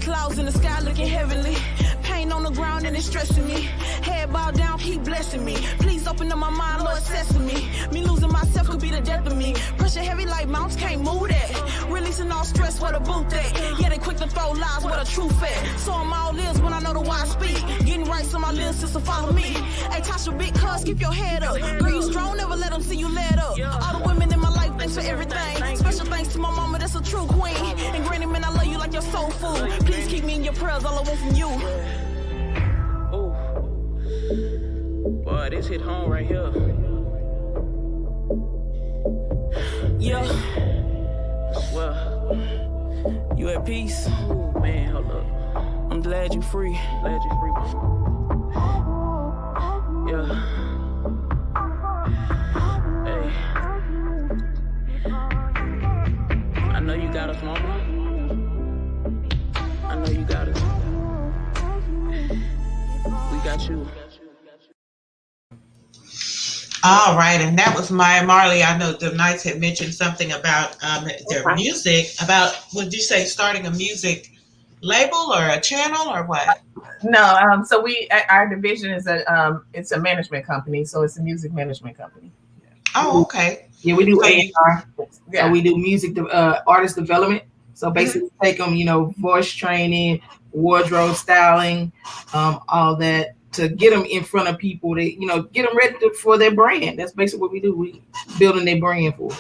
Clouds in the sky looking heavenly. Pain on the ground and it's stressing me. Head bowed down, keep blessing me. Please open up my mind, Lord, sesame. Me losing myself could be the death of me. Pressure heavy like mountains, can't move that. Releasing all stress, where the boot at. Yeah, they quick to throw lies, where the truth at. So I'm all ears when I know the why I speak. Getting right so my little sister follow me. Hey, Tasha, big cuz, keep your head up. Girl, you strong, never let them see you let up. All the women in my life, thanks for everything. Special thanks to my mama, that's a true queen. And granny, man, I love you like your soul food. Please keep me in your prayers, all I want from you. Oh, boy, this hit home right here. Yeah. Well, you at peace? Oh, man, hold up. I'm glad you free. Glad you free, mama. Yeah. Hey. I know you got us, mama. I know you got us. We got you. All right, and that was Maya Marley. I know the Knights had mentioned something about their music. About, would you say, starting a music label or a channel or what? No, so our division is it's a management company, so it's a music management company. Oh, okay. Yeah, we do So A&R. Yeah. So we do music, artist development. So basically take them, voice training, wardrobe styling, all that to get them in front of people to, get them ready for their brand. That's basically what we do. We building their brand for them.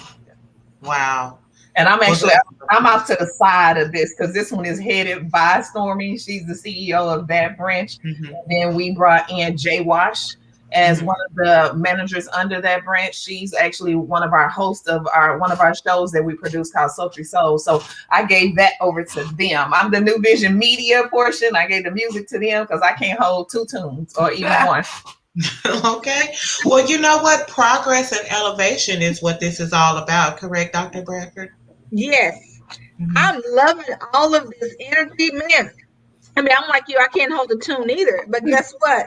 Wow. And I'm off to the side of this because this one is headed by Stormy. She's the CEO of that branch. Mm-hmm. Then we brought in Jay Wash as one of the managers under that branch. She's actually one of our hosts of one of our shows that we produce called Sultry Soul. So I gave that over to them. I'm the New Vision media portion. I gave the music to them because I can't hold two tunes or even one. Okay. Well, you know what? Progress and elevation is what this is all about. Correct, Dr. Bradford? Yes. I'm loving all of this energy, man. I mean, I'm like you, I can't hold a tune either. But guess what?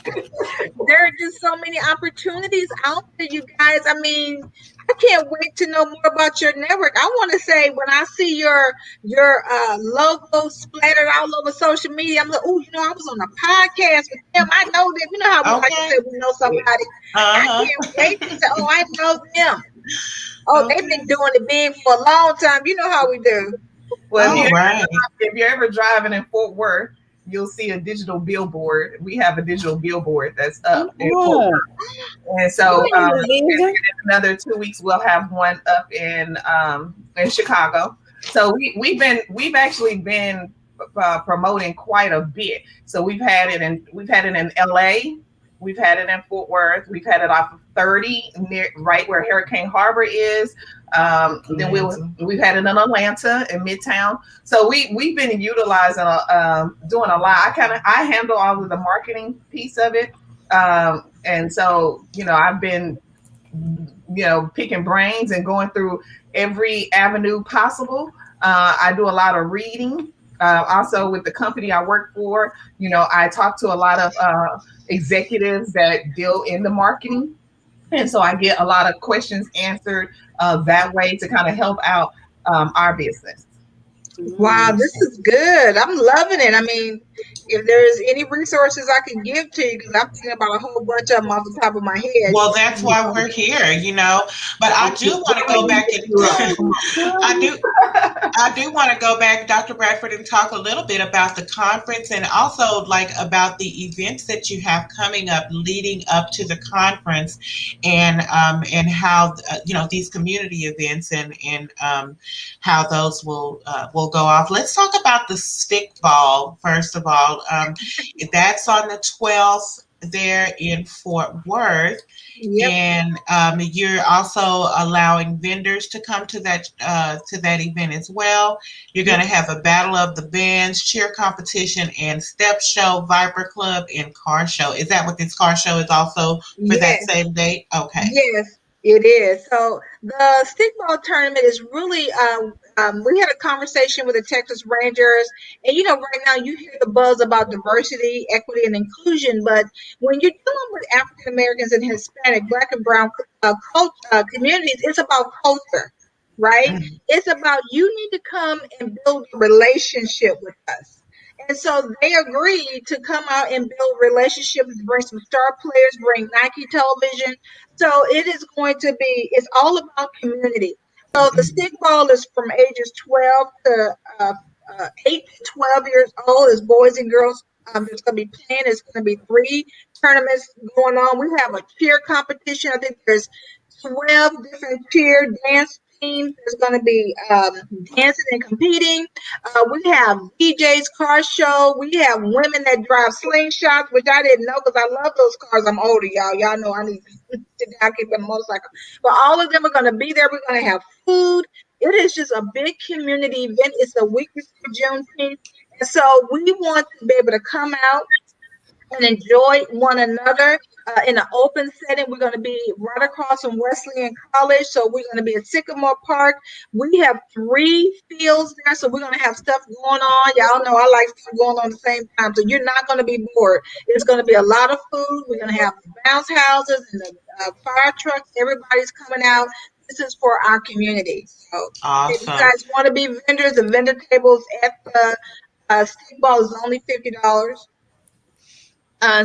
There are just so many opportunities out there, you guys. I mean, I can't wait to know more about your network. I want to say when I see your logo splattered all over social media, I'm like, oh, I was on a podcast with them. I know them. You know how we like to say we know somebody. I can't wait to say, oh, I know them. Oh, they've been doing it big for a long time. You know how we do. Well, if you're ever driving in Fort Worth, you'll see a digital billboard. We have a digital billboard that's up in Fort Worth. And so in another 2 weeks, we'll have one up in Chicago. So we've actually been promoting quite a bit. So we've had it in LA. We've had it in Fort Worth. We've had it off of 30, right where Hurricane Harbor is. Then we've had it in Atlanta, in Midtown. So we've been utilizing, doing a lot. I handle all of the marketing piece of it. And so, I've been, picking brains and going through every avenue possible. I do a lot of reading. Also with the company I work for, I talk to a lot of executives that deal in the marketing. And so I get a lot of questions answered that way to kind of help out our business. Wow, this is good. I'm loving it. I mean, if there's any resources I can give to you, because I'm thinking about a whole bunch of them off the top of my head. Well, that's why we're here, But I do want to go back and I do want to go back, Dr. Bradford, and talk a little bit about the conference and also about the events that you have coming up leading up to the conference, and how these community events and how those will go off. Let's talk about the stickball first of all. That's on the 12th there in Fort Worth. Yep. And you're also allowing vendors to come to that event as well. You're going to have a battle of the bands, cheer competition, and step show, Viper Club, and car show. Is that what this car show is also for that same date? Okay. Yes, it is. So the stickball tournament is really, we had a conversation with the Texas Rangers, and right now you hear the buzz about diversity, equity, and inclusion, but when you're dealing with African Americans and Hispanic, Black and Brown communities, it's about culture, right? Mm-hmm. It's about you need to come and build a relationship with us. And so they agreed to come out and build relationships, bring some star players, bring Nike television. So it's all about community. So the stickball is from ages 12 to 8 to 12 years old. It's boys and girls. There's going to be playing. It's going to be 3 tournaments going on. We have a cheer competition. I think there's 12 different cheer dance teams. There's going to be dancing and competing. We have DJs, car show. We have women that drive slingshots, which I didn't know because I love those cars. I'm older, y'all. Y'all know I need to sit down, get the motorcycle. But all of them are going to be there. We're going to have food. It is just a big community event. It's a week before Juneteenth. And so we want to be able to come out and enjoy one another in an open setting. We're going to be right across from Wesleyan College. So we're going to be at Sycamore Park. We have 3 fields there. So we're going to have stuff going on. Y'all know I like stuff going on at the same time. So you're not going to be bored. It's going to be a lot of food. We're going to have the bounce houses and the fire trucks. Everybody's coming out. This is for our community. So awesome. If you guys want to be vendors, the vendor tables at the stickball is only $50.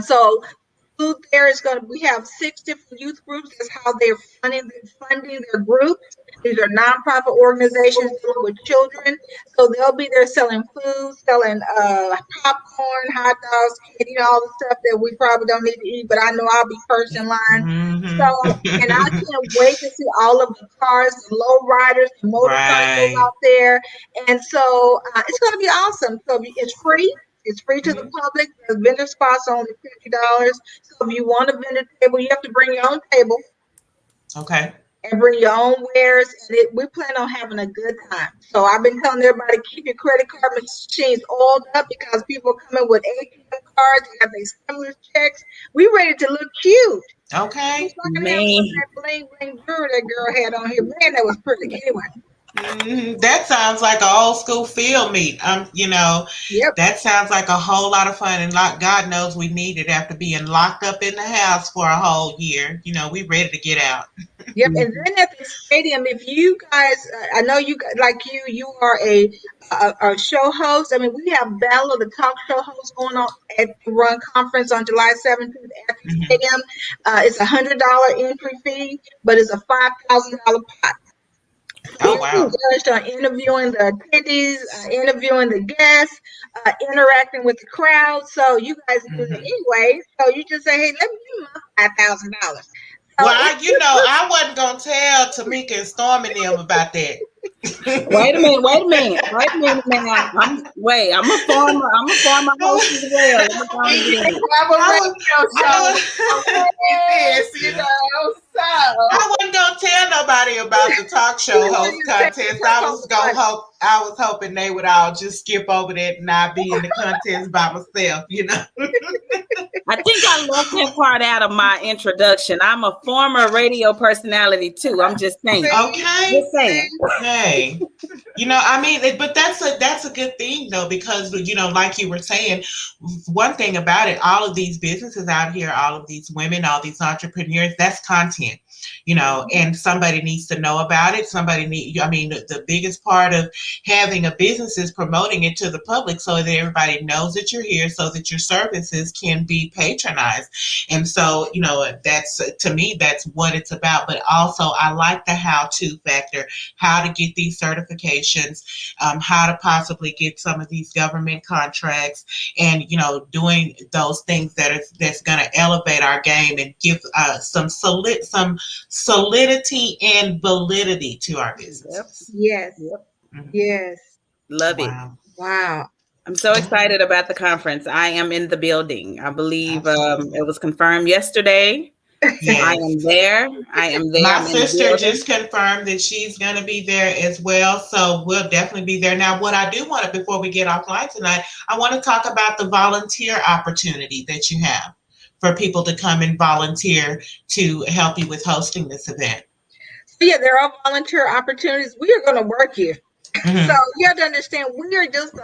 So food there is going to, we have 6 different youth groups. That's how they're funding their groups. These are nonprofit organizations dealing with children. So they'll be there selling food, selling popcorn, hot dogs, candy, all the stuff that we probably don't need to eat, but I know I'll be first in line. Mm-hmm. So, and I can't wait to see all of the cars, the low riders, the motorcycles Right. out there. And so it's going to be awesome. So it's free. It's free to the public. The vendor spots are only $50. So if you want a vendor table, you have to bring your own table. Okay. And bring your own wares. And we plan on having a good time. So I've been telling everybody, keep your credit card machines oiled up because people are coming with ATM cards. They have their stimulus checks. We ready to look cute. Okay. So I can have some of that bling bling jewelry that girl had on here. Man, that was pretty. Anyway. That sounds like an old school field meet. That sounds like a whole lot of fun. And God knows we need it after being locked up in the house for a whole year. We ready to get out. Yep, and then at the stadium, if you guys, I know you you are a show host. I mean, we have Battle of the Talk Show hosts going on at the Run Conference on July 17th at the stadium. It's $100 entry fee, but it's a $5,000 pot. Oh, wow. Judged on interviewing the attendees, interviewing the guests, interacting with the crowd. So you guys do it anyway. So you just say, hey, let me give my $5,000. Well, I wasn't going to tell Tamika and Storm and them about that. Wait a minute now. I'm a former host as well. I wasn't gonna tell nobody about the talk show host contest. I was hoping they would all just skip over that and I'd be in the contest by myself, I think I left that part out of my introduction. I'm a former radio personality too. I'm just saying. Okay. Just saying. Hey. But that's a good thing though, because like you were saying, one thing about it, all of these businesses out here, all of these women, all these entrepreneurs, that's content. And somebody needs to know about it. The biggest part of having a business is promoting it to the public so that everybody knows that you're here, so that your services can be patronized. And so, to me, that's what it's about. But also, I like the how-to factor, how to get these certifications, how to possibly get some of these government contracts, and doing those things that's going to elevate our game and give some solidity and validity to our business. Yes. Yes. Love it. Wow. I'm so excited about the conference. I am in the building. I believe it was confirmed yesterday. Yes. I am there. My sister just confirmed that she's going to be there as well. So we'll definitely be there. Now, what I do want to, before we get offline tonight, I want to talk about the volunteer opportunity that you have for people to come and volunteer to help you with hosting this event. Yeah, there are volunteer opportunities. We are going to work here. So you have to understand, we are just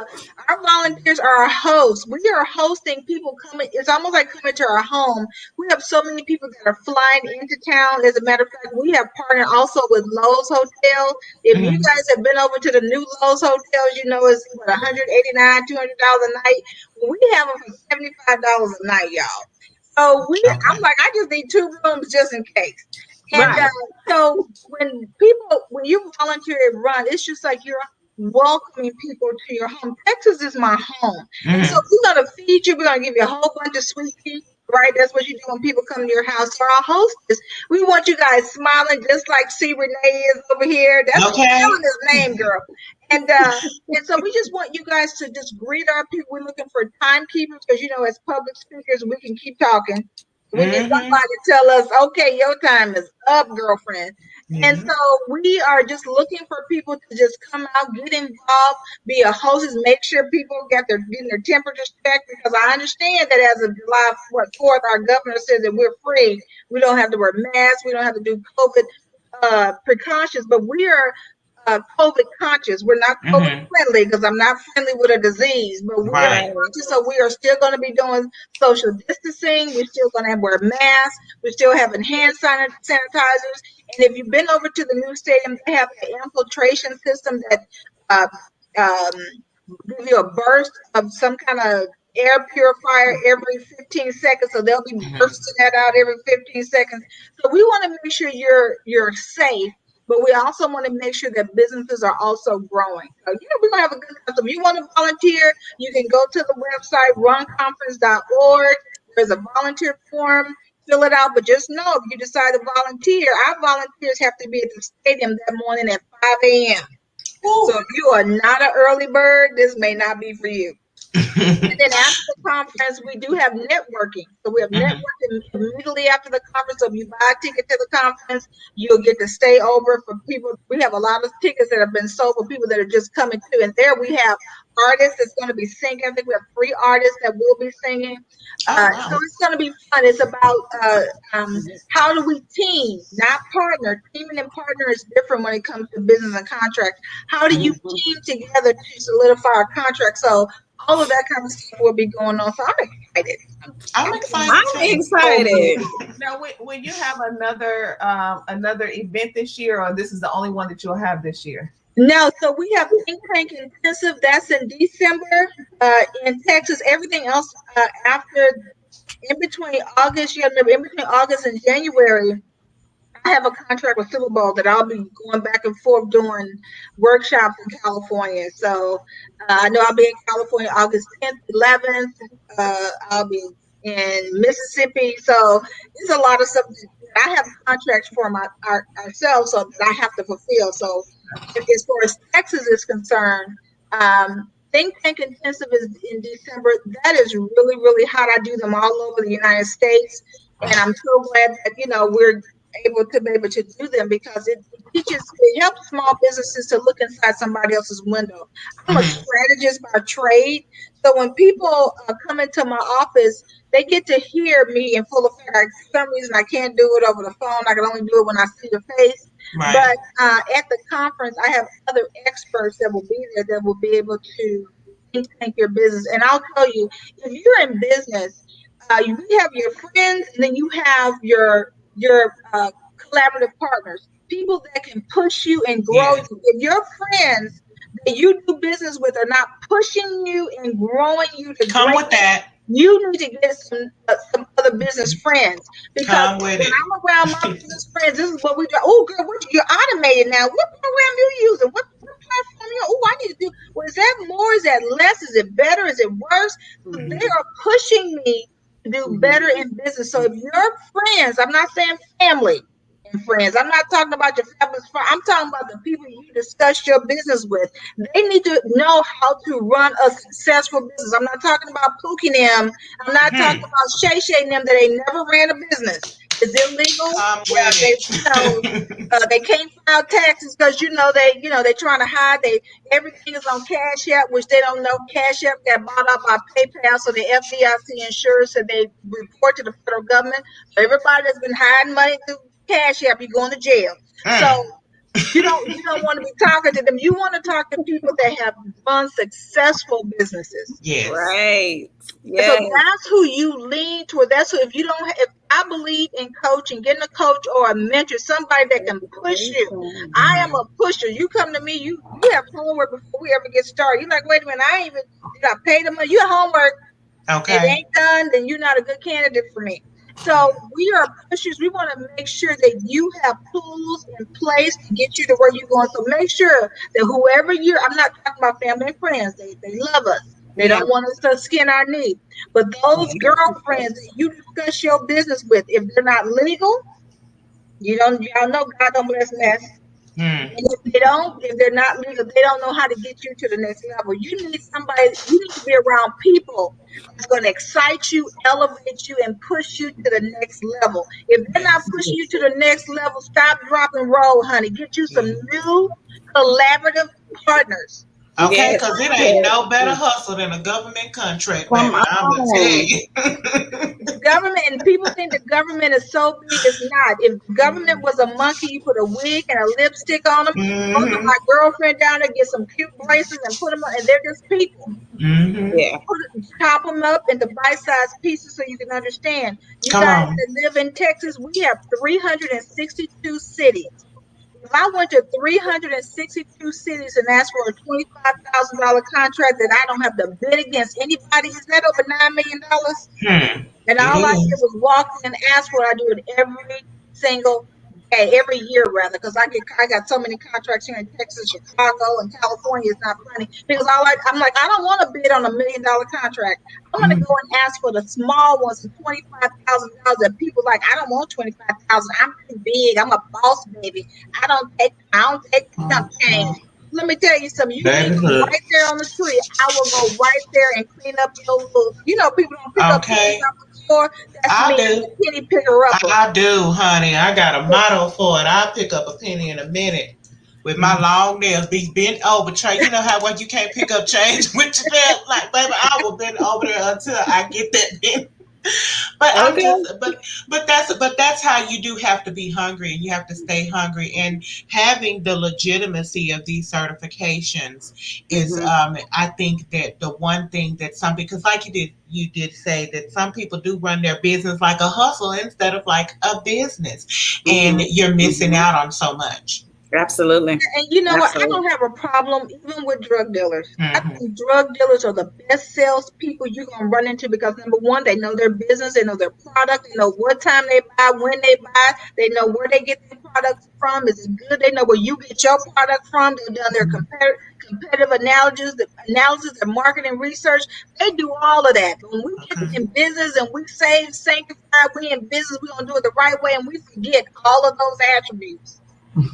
our volunteers are our hosts. We are hosting people coming. It's almost like coming to our home. We have so many people that are flying into town. As a matter of fact, we have partnered also with Lowe's Hotel. If you guys have been over to the new Lowe's Hotels, it's $189, $200 a night. We have them for $75 a night, y'all. So I'm like, I just need 2 rooms just in case. And so when you volunteer at Run, it's just like you're welcoming people to your home. Texas is my home. And so we're going to feed you. We're going to give you a whole bunch of sweet tea, right? That's what you do when people come to your house. So our hostess, we want you guys smiling just like C. Renee is over here. That's his name, girl. And so we just want you guys to just greet our people. We're looking for timekeepers because, as public speakers, we can keep talking. We need somebody to tell us, okay, your time is up, girlfriend. And so we are just looking for people to just come out, get involved, be a hostess, make sure people getting their temperatures checked, because I understand that as of July 4th, our governor says that we're free. We don't have to wear masks. We don't have to do COVID precautions, but we are COVID conscious. We're not COVID friendly because I'm not friendly with a disease, but we are conscious, so we are still going to be doing social distancing. We're still going to wear masks. We're still having hand sanitizers. And if you've been over to the new stadium, they have an infiltration system that give you a burst of some kind of air purifier every 15 seconds, so they'll be bursting that out every 15 seconds. So we want to make sure you're safe, but we also want to make sure that businesses are also growing. So, we're gonna have a good time. So if you want to volunteer, you can go to the website runconference.org. There's a volunteer form. Fill it out, but just know if you decide to volunteer, our volunteers have to be at the stadium that morning at 5 a.m. So if you are not an early bird, this may not be for you. And then after the conference, we do have networking. So we have networking immediately after the conference. So if you buy a ticket to the conference, you'll get to stay over for people. We have a lot of tickets that have been sold for people that are just coming to. And there we have artists that's going to be singing. I think we have 3 artists that will be singing. So it's going to be fun. It's about how do we team, not partner. Teaming and partner is different when it comes to business and contracts. How do you team together to solidify a contract? So all of that kind of stuff will be going on. So I'm excited. I'm excited. I'm excited. Now, will you have another event this year, or this is the only one that you'll have this year? No, so we have Think Tank Intensive. That's in December in Texas. Everything else after, in between August, in between August and January, I have a contract with Super Bowl that I'll be going back and forth doing workshops in California. So I know I'll be in California August 10th, 11th. I'll be in Mississippi. So there's a lot of stuff that I have contracts for ourselves, so that I have to fulfill. So as far as Texas is concerned, Think Tank Intensive is in December. That is really, really hot. I do them all over the United States. And I'm so glad that, we're able to do them because it helps small businesses to look inside somebody else's window. I'm a strategist by trade. So when people come into my office, they get to hear me in full effect. For some reason, I can't do it over the phone. I can only do it when I see your face. Right. But at the conference, I have other experts that will be there that will be able to think your business. And I'll tell you, if you're in business, you have your friends, and then you have your collaborative partners, people that can push you and grow you. If your friends that you do business with are not pushing you and growing you to come with that, you need to get some other business friends. Because when I'm around my business friends, this is what we do. Oh, girl, you're automated now. What program you using? What platform you? Oh, I need to do. Well, is that more? Is that less? Is it better? Is it worse? So they are pushing me to do better in business. So if your friends, I'm not saying family and friends, I'm not talking about your family's friends, I'm talking about the people you discuss your business with. They need to know how to run a successful business. I'm not talking about Pookie them. I'm not talking about Shay Shay them that ain't never ran a business. Is it legal? They can't file taxes because they're trying to hide. Everything is on Cash App, which they don't know. Cash App got bought up by PayPal, so the FDIC ensures that they report to the federal government. So everybody that's been hiding money through Cash App, you're going to jail. So you don't want to be talking to them. You want to talk to people that have run successful businesses. Yes. Right. Yes. So that's who you lean toward. That's who, if I believe in coaching, getting a coach or a mentor, somebody that can push you. I am a pusher. You come to me, you have homework before we ever get started. You're like, wait a minute, did I pay the money? You have homework. Okay. It ain't done, then you're not a good candidate for me. So we are pushers. We want to make sure that you have tools in place to get you to where you're going. So make sure that whoever I'm not talking about family and friends. They love us. They don't want us to skin our knee. But those girlfriends that you discuss your business with, if they're not legal, y'all know God don't bless mess. And if they're not legal, they don't know how to get you to the next level. You need to be around people that's going to excite you, elevate you, and push you to the next level. If they're not pushing you to the next level, stop, drop, and roll, honey. Get you some new collaborative partners. Okay, because it ain't no better hustle than a government contract, baby. I'm going to tell you. The government, and people think the government is so big. It's not. If the government was a monkey, you put a wig and a lipstick on them. My girlfriend down there get some cute bracelets and put them on, and they're just people. Yeah. Chop them up into bite-sized pieces so you can understand. You guys that live in Texas, we have 362 cities. If I went to 362 cities and asked for a $25,000 contract that I don't have to bid against anybody, is that over $9 million? And It all I did is. was walk in and ask for it. I do it every single day, every year rather, because I got so many contracts here in Texas, Chicago, and California. It's not funny because I'm like, I don't want to bid on $1 million contract. I want to go and ask for the small ones and $25,000 that people like. I don't want 25,000. I'm too big. I'm a boss baby. I don't take jump change. Let me tell you something. You need Baby, me look. right there on the street. I will go right there and clean up your little. People don't pick up pennies Okay. off the floor. That's I me. I'm do. a penny picker upper. I do, honey. I got a motto for it. I'll pick up a penny in a minute with my long nails. Be bent over. Trey, you know how when you can't pick up change with your nails? Like, baby, I will bend over there until I get that penny. But I'm Okay. just, but that's how you do have to be hungry, and you have to stay hungry. And having the legitimacy of these certifications is, I think that the one thing that some, because like you did say that some people do run their business like a hustle instead of like a business, and you're missing out on so much. Absolutely. And you know what? I Absolutely. don't have a problem even with drug dealers. I Hmm. think drug dealers are the best salespeople you're gonna run into because number one, they know their business, they know their product, they know what time they buy, when they buy, they know where they get their products from. Is it good? They know where you get your product from. They've done their competitive analysis, their marketing research. They do all of that. But when we get Okay. in business and we say sanctified, we in business, we're gonna do it the right way, and we forget all of those attributes.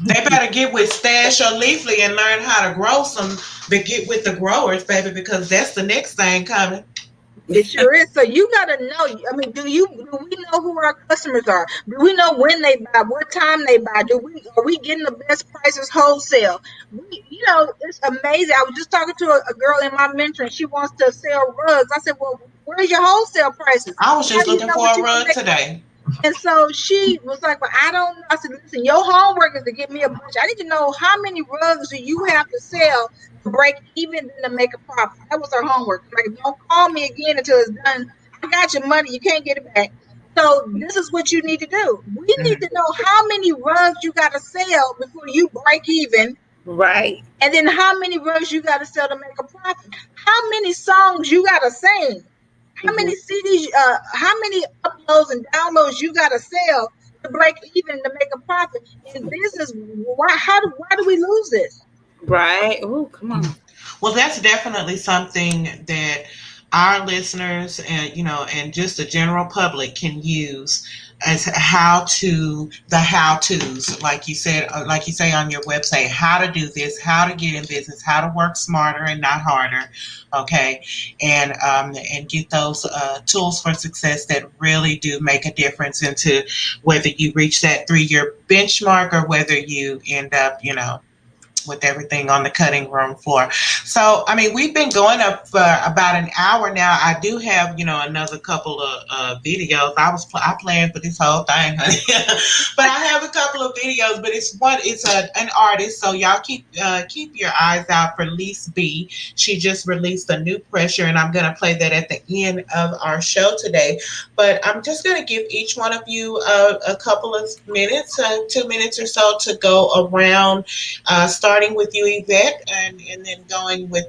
They better get with Stash or Leafly and learn how to grow some, but get with the growers, baby, because that's the next thing coming. It sure is. So you got to know. I mean, do we know who our customers are? Do we know when they buy, what time they buy? Are we getting the best prices wholesale? It's amazing. I was just talking to a girl in my mentoring. She wants to sell rugs. I said, well, where's your wholesale prices? I was How just do you looking know for what a you're gonna rug make? today. And so she was like, well, I don't know. I said, listen, your homework is to get me a bunch. I need to know how many rugs do you have to sell to break even, then to make a profit. That was her homework. Like, don't call me again until it's done. I got your money. You can't get it back. So this is what you need to do. We need to know how many rugs you got to sell before you break even. Right. And then how many rugs you got to sell to make a profit. How many songs you got to sing. How many CDs, how many uploads and downloads you got to sell to break even to make a profit in business? Why do we lose this? Right. Oh, come on. Well, that's definitely something that our listeners and and just the general public can use as the how to's, like you said, like you say on your website, how to do this, how to get in business, how to work smarter and not harder, okay, and get those tools for success that really do make a difference into whether you reach that 3-year benchmark or whether you end up, with everything on the cutting room floor. So, I mean, we've been going up for about an hour now. I do have, another couple of videos. I planned for this whole thing, honey. But I have a couple of videos. But it's an artist. So y'all keep your eyes out for Lise B. She just released a new pressure, and I'm gonna play that at the end of our show today. But I'm just gonna give each one of you a couple of minutes, 2 minutes or so, to go around. Starting with you, Yvette, and then going with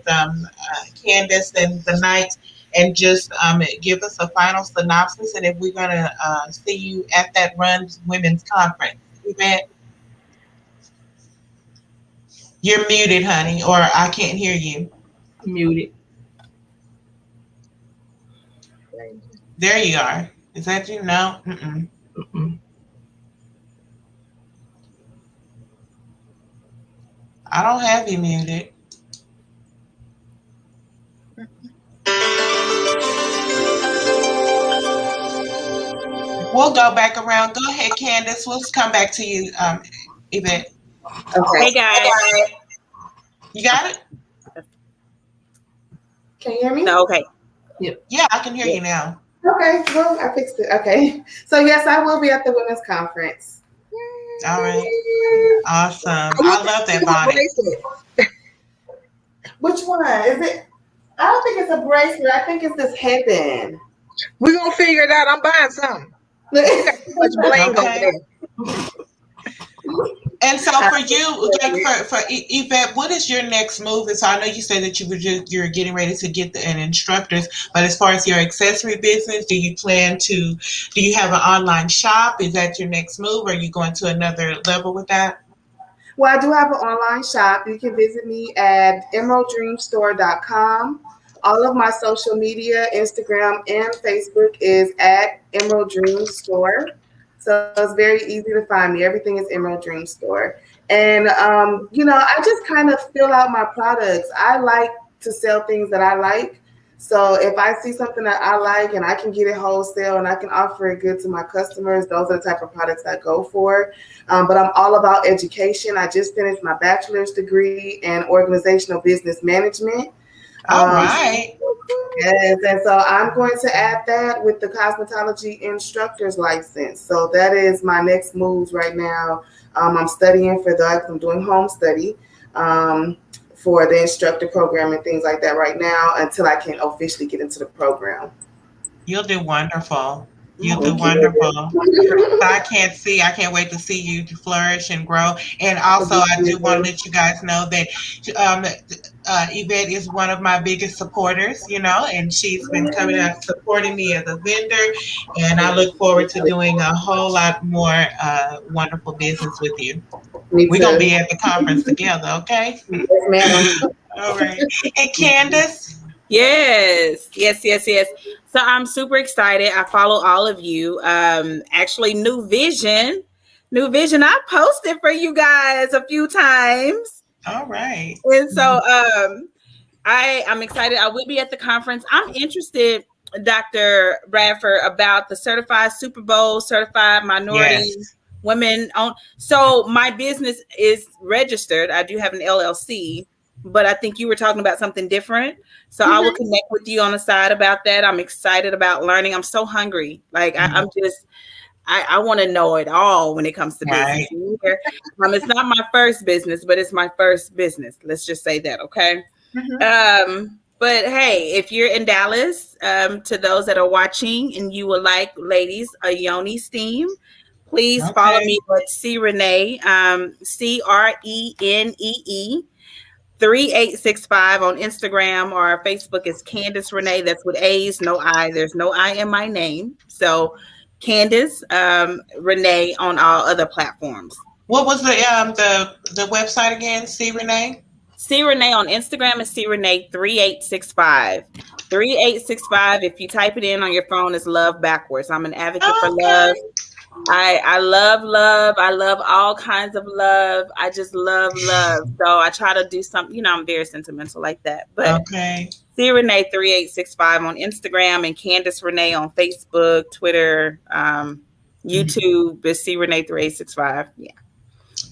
Candace and the Knights, and just give us a final synopsis, and if we're going to see you at that Run Women's Conference. Yvette, you're muted, honey, or I can't hear you. Muted. There you are. Is that you? No? Mm-mm. Mm-mm. I don't have you muted. We'll go back around. Go ahead, Candace. We'll come back to you, Yvette. Okay. Hey guys. You got it? Can you hear me? No, okay. Yeah, I can hear you now. Okay, well, I fixed it. Okay. So, yes, I will be at the women's conference. All right. Awesome. I love that bonnet. Which one? Is it? I don't think it's a bracelet. I think it's this headband. We're going to figure it out. I'm buying something. You got too much bling over there. And so for you, like for Yvette, what is your next move? And so I know you said that you're getting ready to get an instructors, but as far as your accessory business, do you have an online shop? Is that your next move? Or are you going to another level with that? Well, I do have an online shop. You can visit me at emeralddreamstore.com. All of my social media, Instagram and Facebook, is at Emerald Dream Store. So it's very easy to find me. Everything is Emerald Dream Store. And, I just kind of fill out my products. I like to sell things that I like. So if I see something that I like and I can get it wholesale and I can offer it good to my customers, those are the type of products I go for. But I'm all about education. I just finished my bachelor's degree in organizational business management. All right. Yes, and so I'm going to add that with the cosmetology instructor's license. So that is my next moves right now. I'm studying for that. I'm doing home study for the instructor program and things like that right now until I can officially get into the program. You'll do wonderful. You'll do wonderful. I can't wait to see you flourish and grow. And also, I do want to let you guys know that Yvette is one of my biggest supporters, and she's been coming out supporting me as a vendor. And I look forward to doing a whole lot more wonderful business with you. We're going to be at the conference together, okay? Yes, ma'am. All right. And Candace? Yes. So I'm super excited. I follow all of you. Actually, New Vision, I posted for you guys a few times. All right. And so I'm excited. I will be at the conference. I'm interested, Dr. Bradford, about the certified Super Bowl, certified minority women owned. So my business is registered. I do have an LLC. But I think you were talking about something different. So I will connect with you on the side about that. I'm excited about learning. I'm so hungry. Like I want to know it all when it comes to business. It's not my first business, but it's my first business. Let's just say that. Okay. But hey, if you're in Dallas, to those that are watching and you would like, ladies, a yoni steam, please follow me at C Renee, CRENEE. 3865 on Instagram, or our Facebook is Candace Renee. That's with A's, no I. There's no I in my name. So Candace Renee on all other platforms. What was the website again? C Renee? C Renee on Instagram is C Renee 3865. 3865. If you type it in on your phone, is love backwards. I'm an advocate for love. I love love. I love all kinds of love. I just love love. So I try to do something, I'm very sentimental like that. But C Renee 3865 on Instagram and Candace Renee on Facebook, Twitter, YouTube is C Renee 3865. Yeah.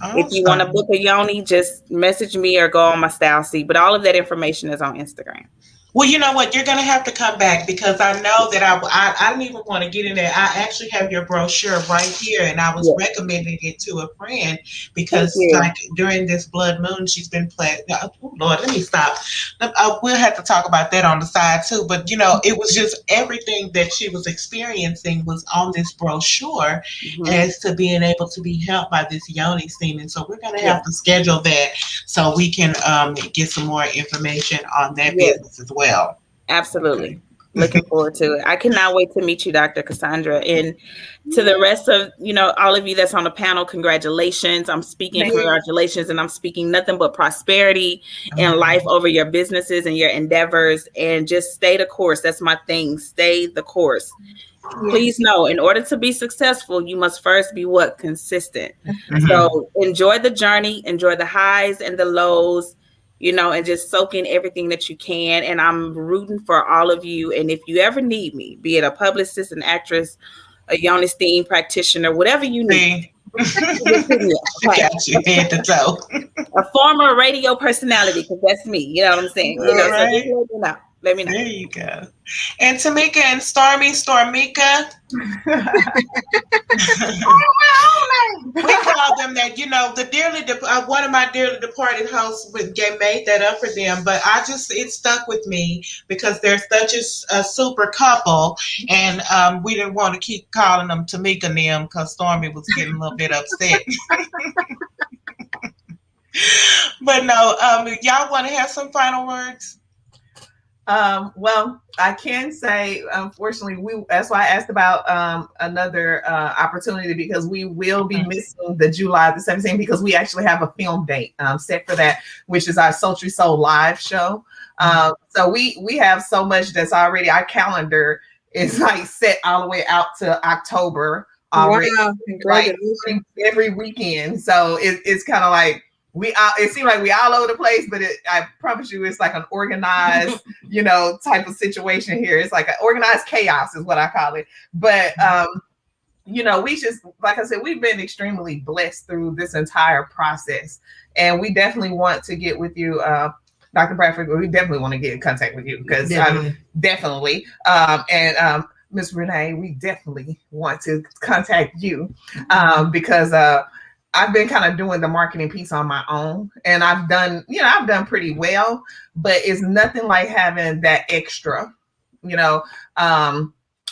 Awesome. If you want to book a yoni, just message me or go on my style seat. But all of that information is on Instagram. Well, you know what? You're going to have to come back because I know that I don't even want to get in there. I actually have your brochure right here, and I was recommending it to a friend because, like, during this blood moon, she's been playing. Oh, Lord, let me stop. We'll have to talk about that on the side, too. But, it was just everything that she was experiencing was on this brochure as to being able to be helped by this yoni steam. And so we're going to have to schedule that so we can get some more information on that business as well. Absolutely. Looking forward to it. I cannot wait to meet you, Dr. Cassandra. And to the rest of, all of you that's on the panel, congratulations. I'm speaking congratulations, and I'm speaking nothing but prosperity and life over your businesses and your endeavors, and just stay the course. That's my thing. Stay the course. Please know, in order to be successful, you must first be consistent. So enjoy the journey, enjoy the highs and the lows, and just soak in everything that you can. And I'm rooting for all of you. And if you ever need me, be it a publicist, an actress, a yoni steam practitioner, whatever you need. Got you head to toe. A former radio personality, because that's me. You know what I'm saying? So just let me know. There you go. And Tamika and Stormika. We call them that, the one of my dearly departed hosts made that up for them, but it stuck with me because they're such a super couple, and we didn't want to keep calling them Tamika and them because Stormy was getting a little bit upset. But no, y'all want to have some final words? Well, I can say, unfortunately, that's why I asked about another opportunity, because we will be missing the July the 17th, because we actually have a film date set for that, which is our Sultry Soul live show. So we have so much that's already, our calendar is like set all the way out to October already. Wow, Like every weekend. So it's kind of like, it seems like we all over the place, but I promise you, it's like an organized, type of situation here. It's like an organized chaos is what I call it. But, we just, like I said, we've been extremely blessed through this entire process. And we definitely want to get with you, Dr. Bradford. We definitely want to get in contact with you, because definitely. And Ms. Renee, we definitely want to contact you because I've been kind of doing the marketing piece on my own, and I've done pretty well, but it's nothing like having that extra,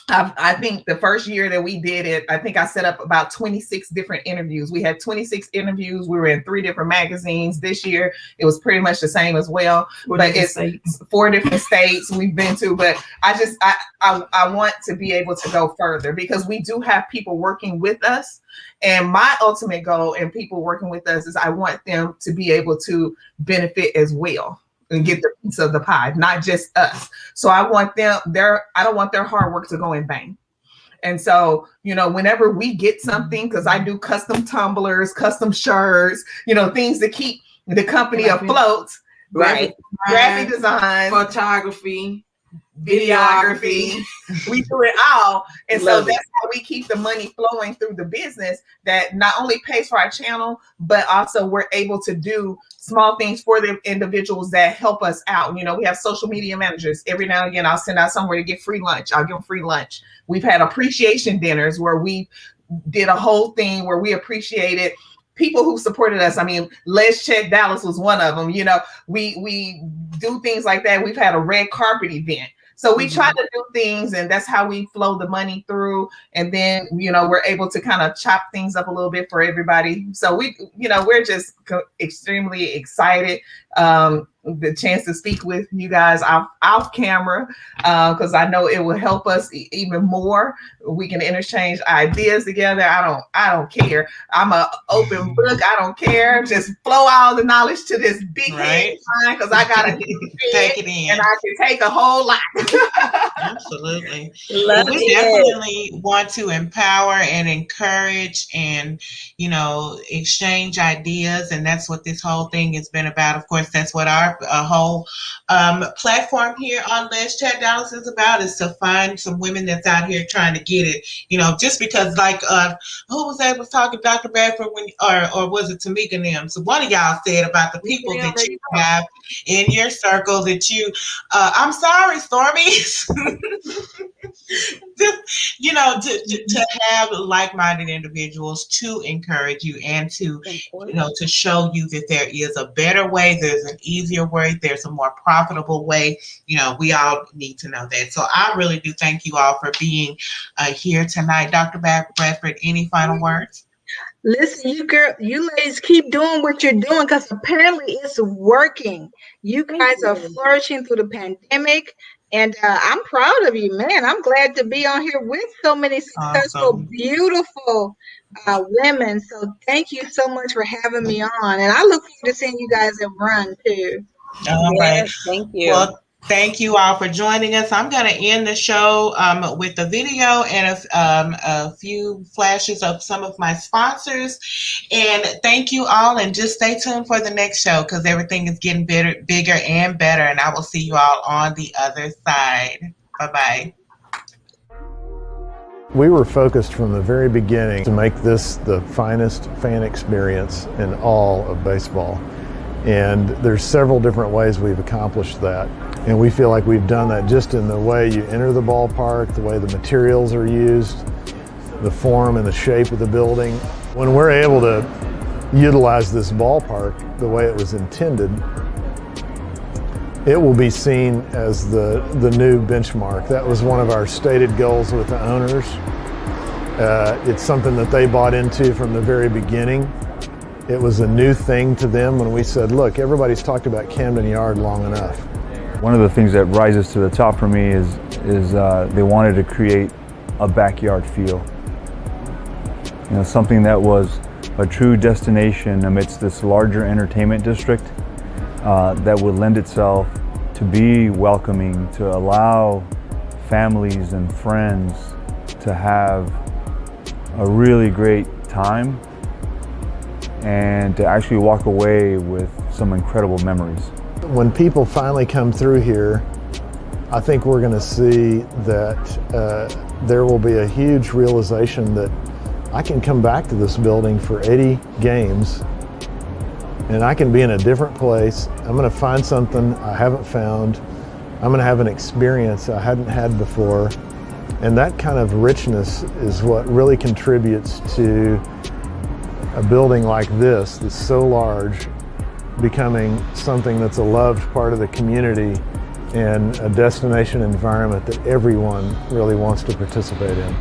I think the first year that we did it, I think I set up about 26 different interviews. We had 26 interviews. We were in 3 different magazines. This year, it was pretty much the same as well. But it's 4 different states we've been to. But I want to be able to go further, because we do have people working with us. And my ultimate goal in people working with us is I want them to be able to benefit as well and get the piece of the pie, not just us. So I want I don't want their hard work to go in vain. And so, whenever we get something, because I do custom tumblers, custom shirts, things to keep the company afloat, right? Graphic design, photography, videography, we do it all. And so that's how we keep the money flowing through the business, that not only pays for our channel, but also we're able to do small things for the individuals that help us out. We have social media managers. Every now and again, I'll send out somewhere to get free lunch. I'll give them free lunch. We've had appreciation dinners where we did a whole thing where we appreciated people who supported us. I mean, Let's Check Dallas was one of them. We do things like that. We've had a red carpet event. So we try to do things, and that's how we flow the money through. And then, we're able to kind of chop things up a little bit for everybody. So we're just extremely excited. The chance to speak with you guys off camera, because I know it will help us even more. We can interchange ideas together. I don't care. I'm an open book. I don't care. Just flow all the knowledge to this big head, because I gotta take it in, and I can take a whole lot. Absolutely. We definitely want to empower and encourage and exchange ideas, and that's what this whole thing has been about. Of course, that's what our whole platform here on Let's Chat Dallas is about, is to find some women that's out here trying to get it. Just because, like, who was that was talking, Dr. Bradford, or was it Tamika and them? So one of y'all said about the people that you have in your circle that you, I'm sorry, Stormy, to have like-minded individuals to encourage you and to, to show you that there is a better way, there's an easier way, there's a more profitable way. We all need to know that. So I really do thank you all for being here tonight. Dr. Bradford, any final words? Listen, you ladies keep doing what you're doing, because apparently it's working. You guys are flourishing through the pandemic, and I'm proud of you, man. I'm glad to be on here with so many successful, beautiful women. So thank you so much for having me on, and I look forward to seeing you guys at Run too. All right. Thank you. Well, thank you all for joining us. I'm going to end the show with a video and a few flashes of some of my sponsors. And thank you all, and just stay tuned for the next show, because everything is getting bigger and better. And I will see you all on the other side. Bye-bye. We were focused from the very beginning to make this the finest fan experience in all of baseball. And there's several different ways we've accomplished that. And we feel like we've done that just in the way you enter the ballpark, the way the materials are used, the form and the shape of the building. When we're able to utilize this ballpark the way it was intended, it will be seen as the new benchmark. That was one of our stated goals with the owners. It's something that they bought into from the very beginning. It was a new thing to them when we said, look, everybody's talked about Camden Yard long enough. One of the things that rises to the top for me is they wanted to create a backyard feel. You know, something that was a true destination amidst this larger entertainment district that would lend itself to be welcoming, to allow families and friends to have a really great time and to actually walk away with some incredible memories. When people finally come through here, I think we're going to see that there will be a huge realization that I can come back to this building for 80 games and I can be in a different place. I'm going to find something I haven't found. I'm going to have an experience I hadn't had before. And that kind of richness is what really contributes to a building like this that's so large becoming something that's a loved part of the community and a destination environment that everyone really wants to participate in.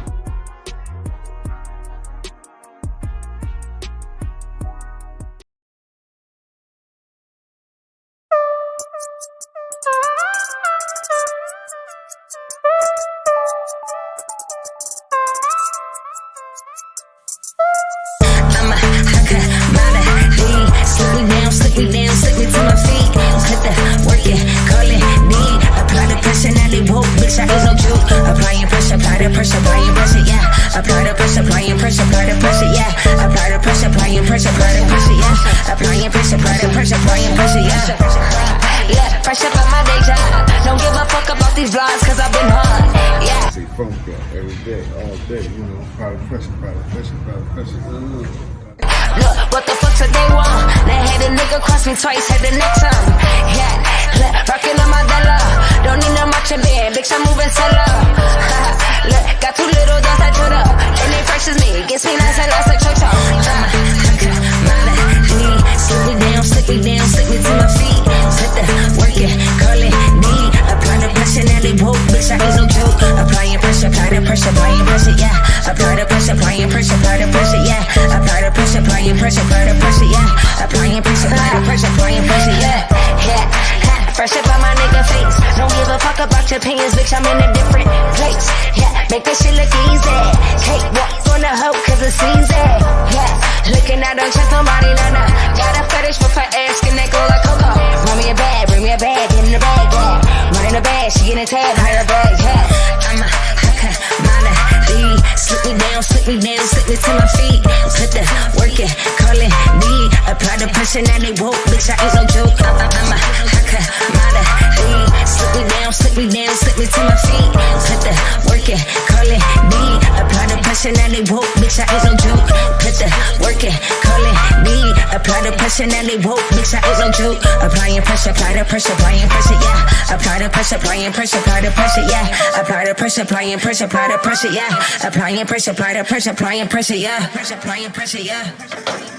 Look, what the fuck did they want? They had a nigga cross me twice, had the next time. Yeah, look, rockin' on my dollar. Don't need no marching band, bitch, I'm moving solo. Look, got two little dogs that showed up. And they fresh as me, gets me nice and nice like chocho. Slip me down, slip me to my feet. Slip the work it, call it need. Apply the pressure, now they woke, bitch, I ain't no joke. Applying pressure, apply the pressure, applying pressure, yeah. Apply the pressure, applying pressure, apply the pressure, yeah. Apply the pressure, applying pressure, apply the pressure, yeah. Applying pressure, apply the pressure, applying pressure, yeah. Yeah, fresh up on my nigga face. Don't give a fuck about your opinions, bitch, I'm in a different place. Yeah, make that shit look easy. Cake walk on the hoe, cause it's easy. Yeah, looking at her chest, nobody nana. Got a fetish for her ass, skin that go like Coco. Run me a bag, bring me a bag, get in the bag, yeah. Run in the bag, she get a tab, hire a bag, yeah. I'm a haka, mana, lead. Slip me down, slip me down, slip me to my feet. Put the work in, call it need. Apply the pressure, now they woke, bitch, I ain't no joke. I'm a haka, mana, lead. Slip me down, slip me down, slip me to my feet. Put the work in, call it need. Apply the pressure, now they woke, bitch, I ain't no joke. Put the work in, call it need. Apply the pressure, now they woke, bitch, I ain't no joke. Applying pressure, apply the pressure, applying pressure, yeah. Apply the pressure, applying pressure, apply the pressure, yeah. Apply the pressure, applying pressure, apply the pressure, yeah. Applying pressure, apply the pressure, applying pressure, yeah. Pressure, applying pressure, yeah.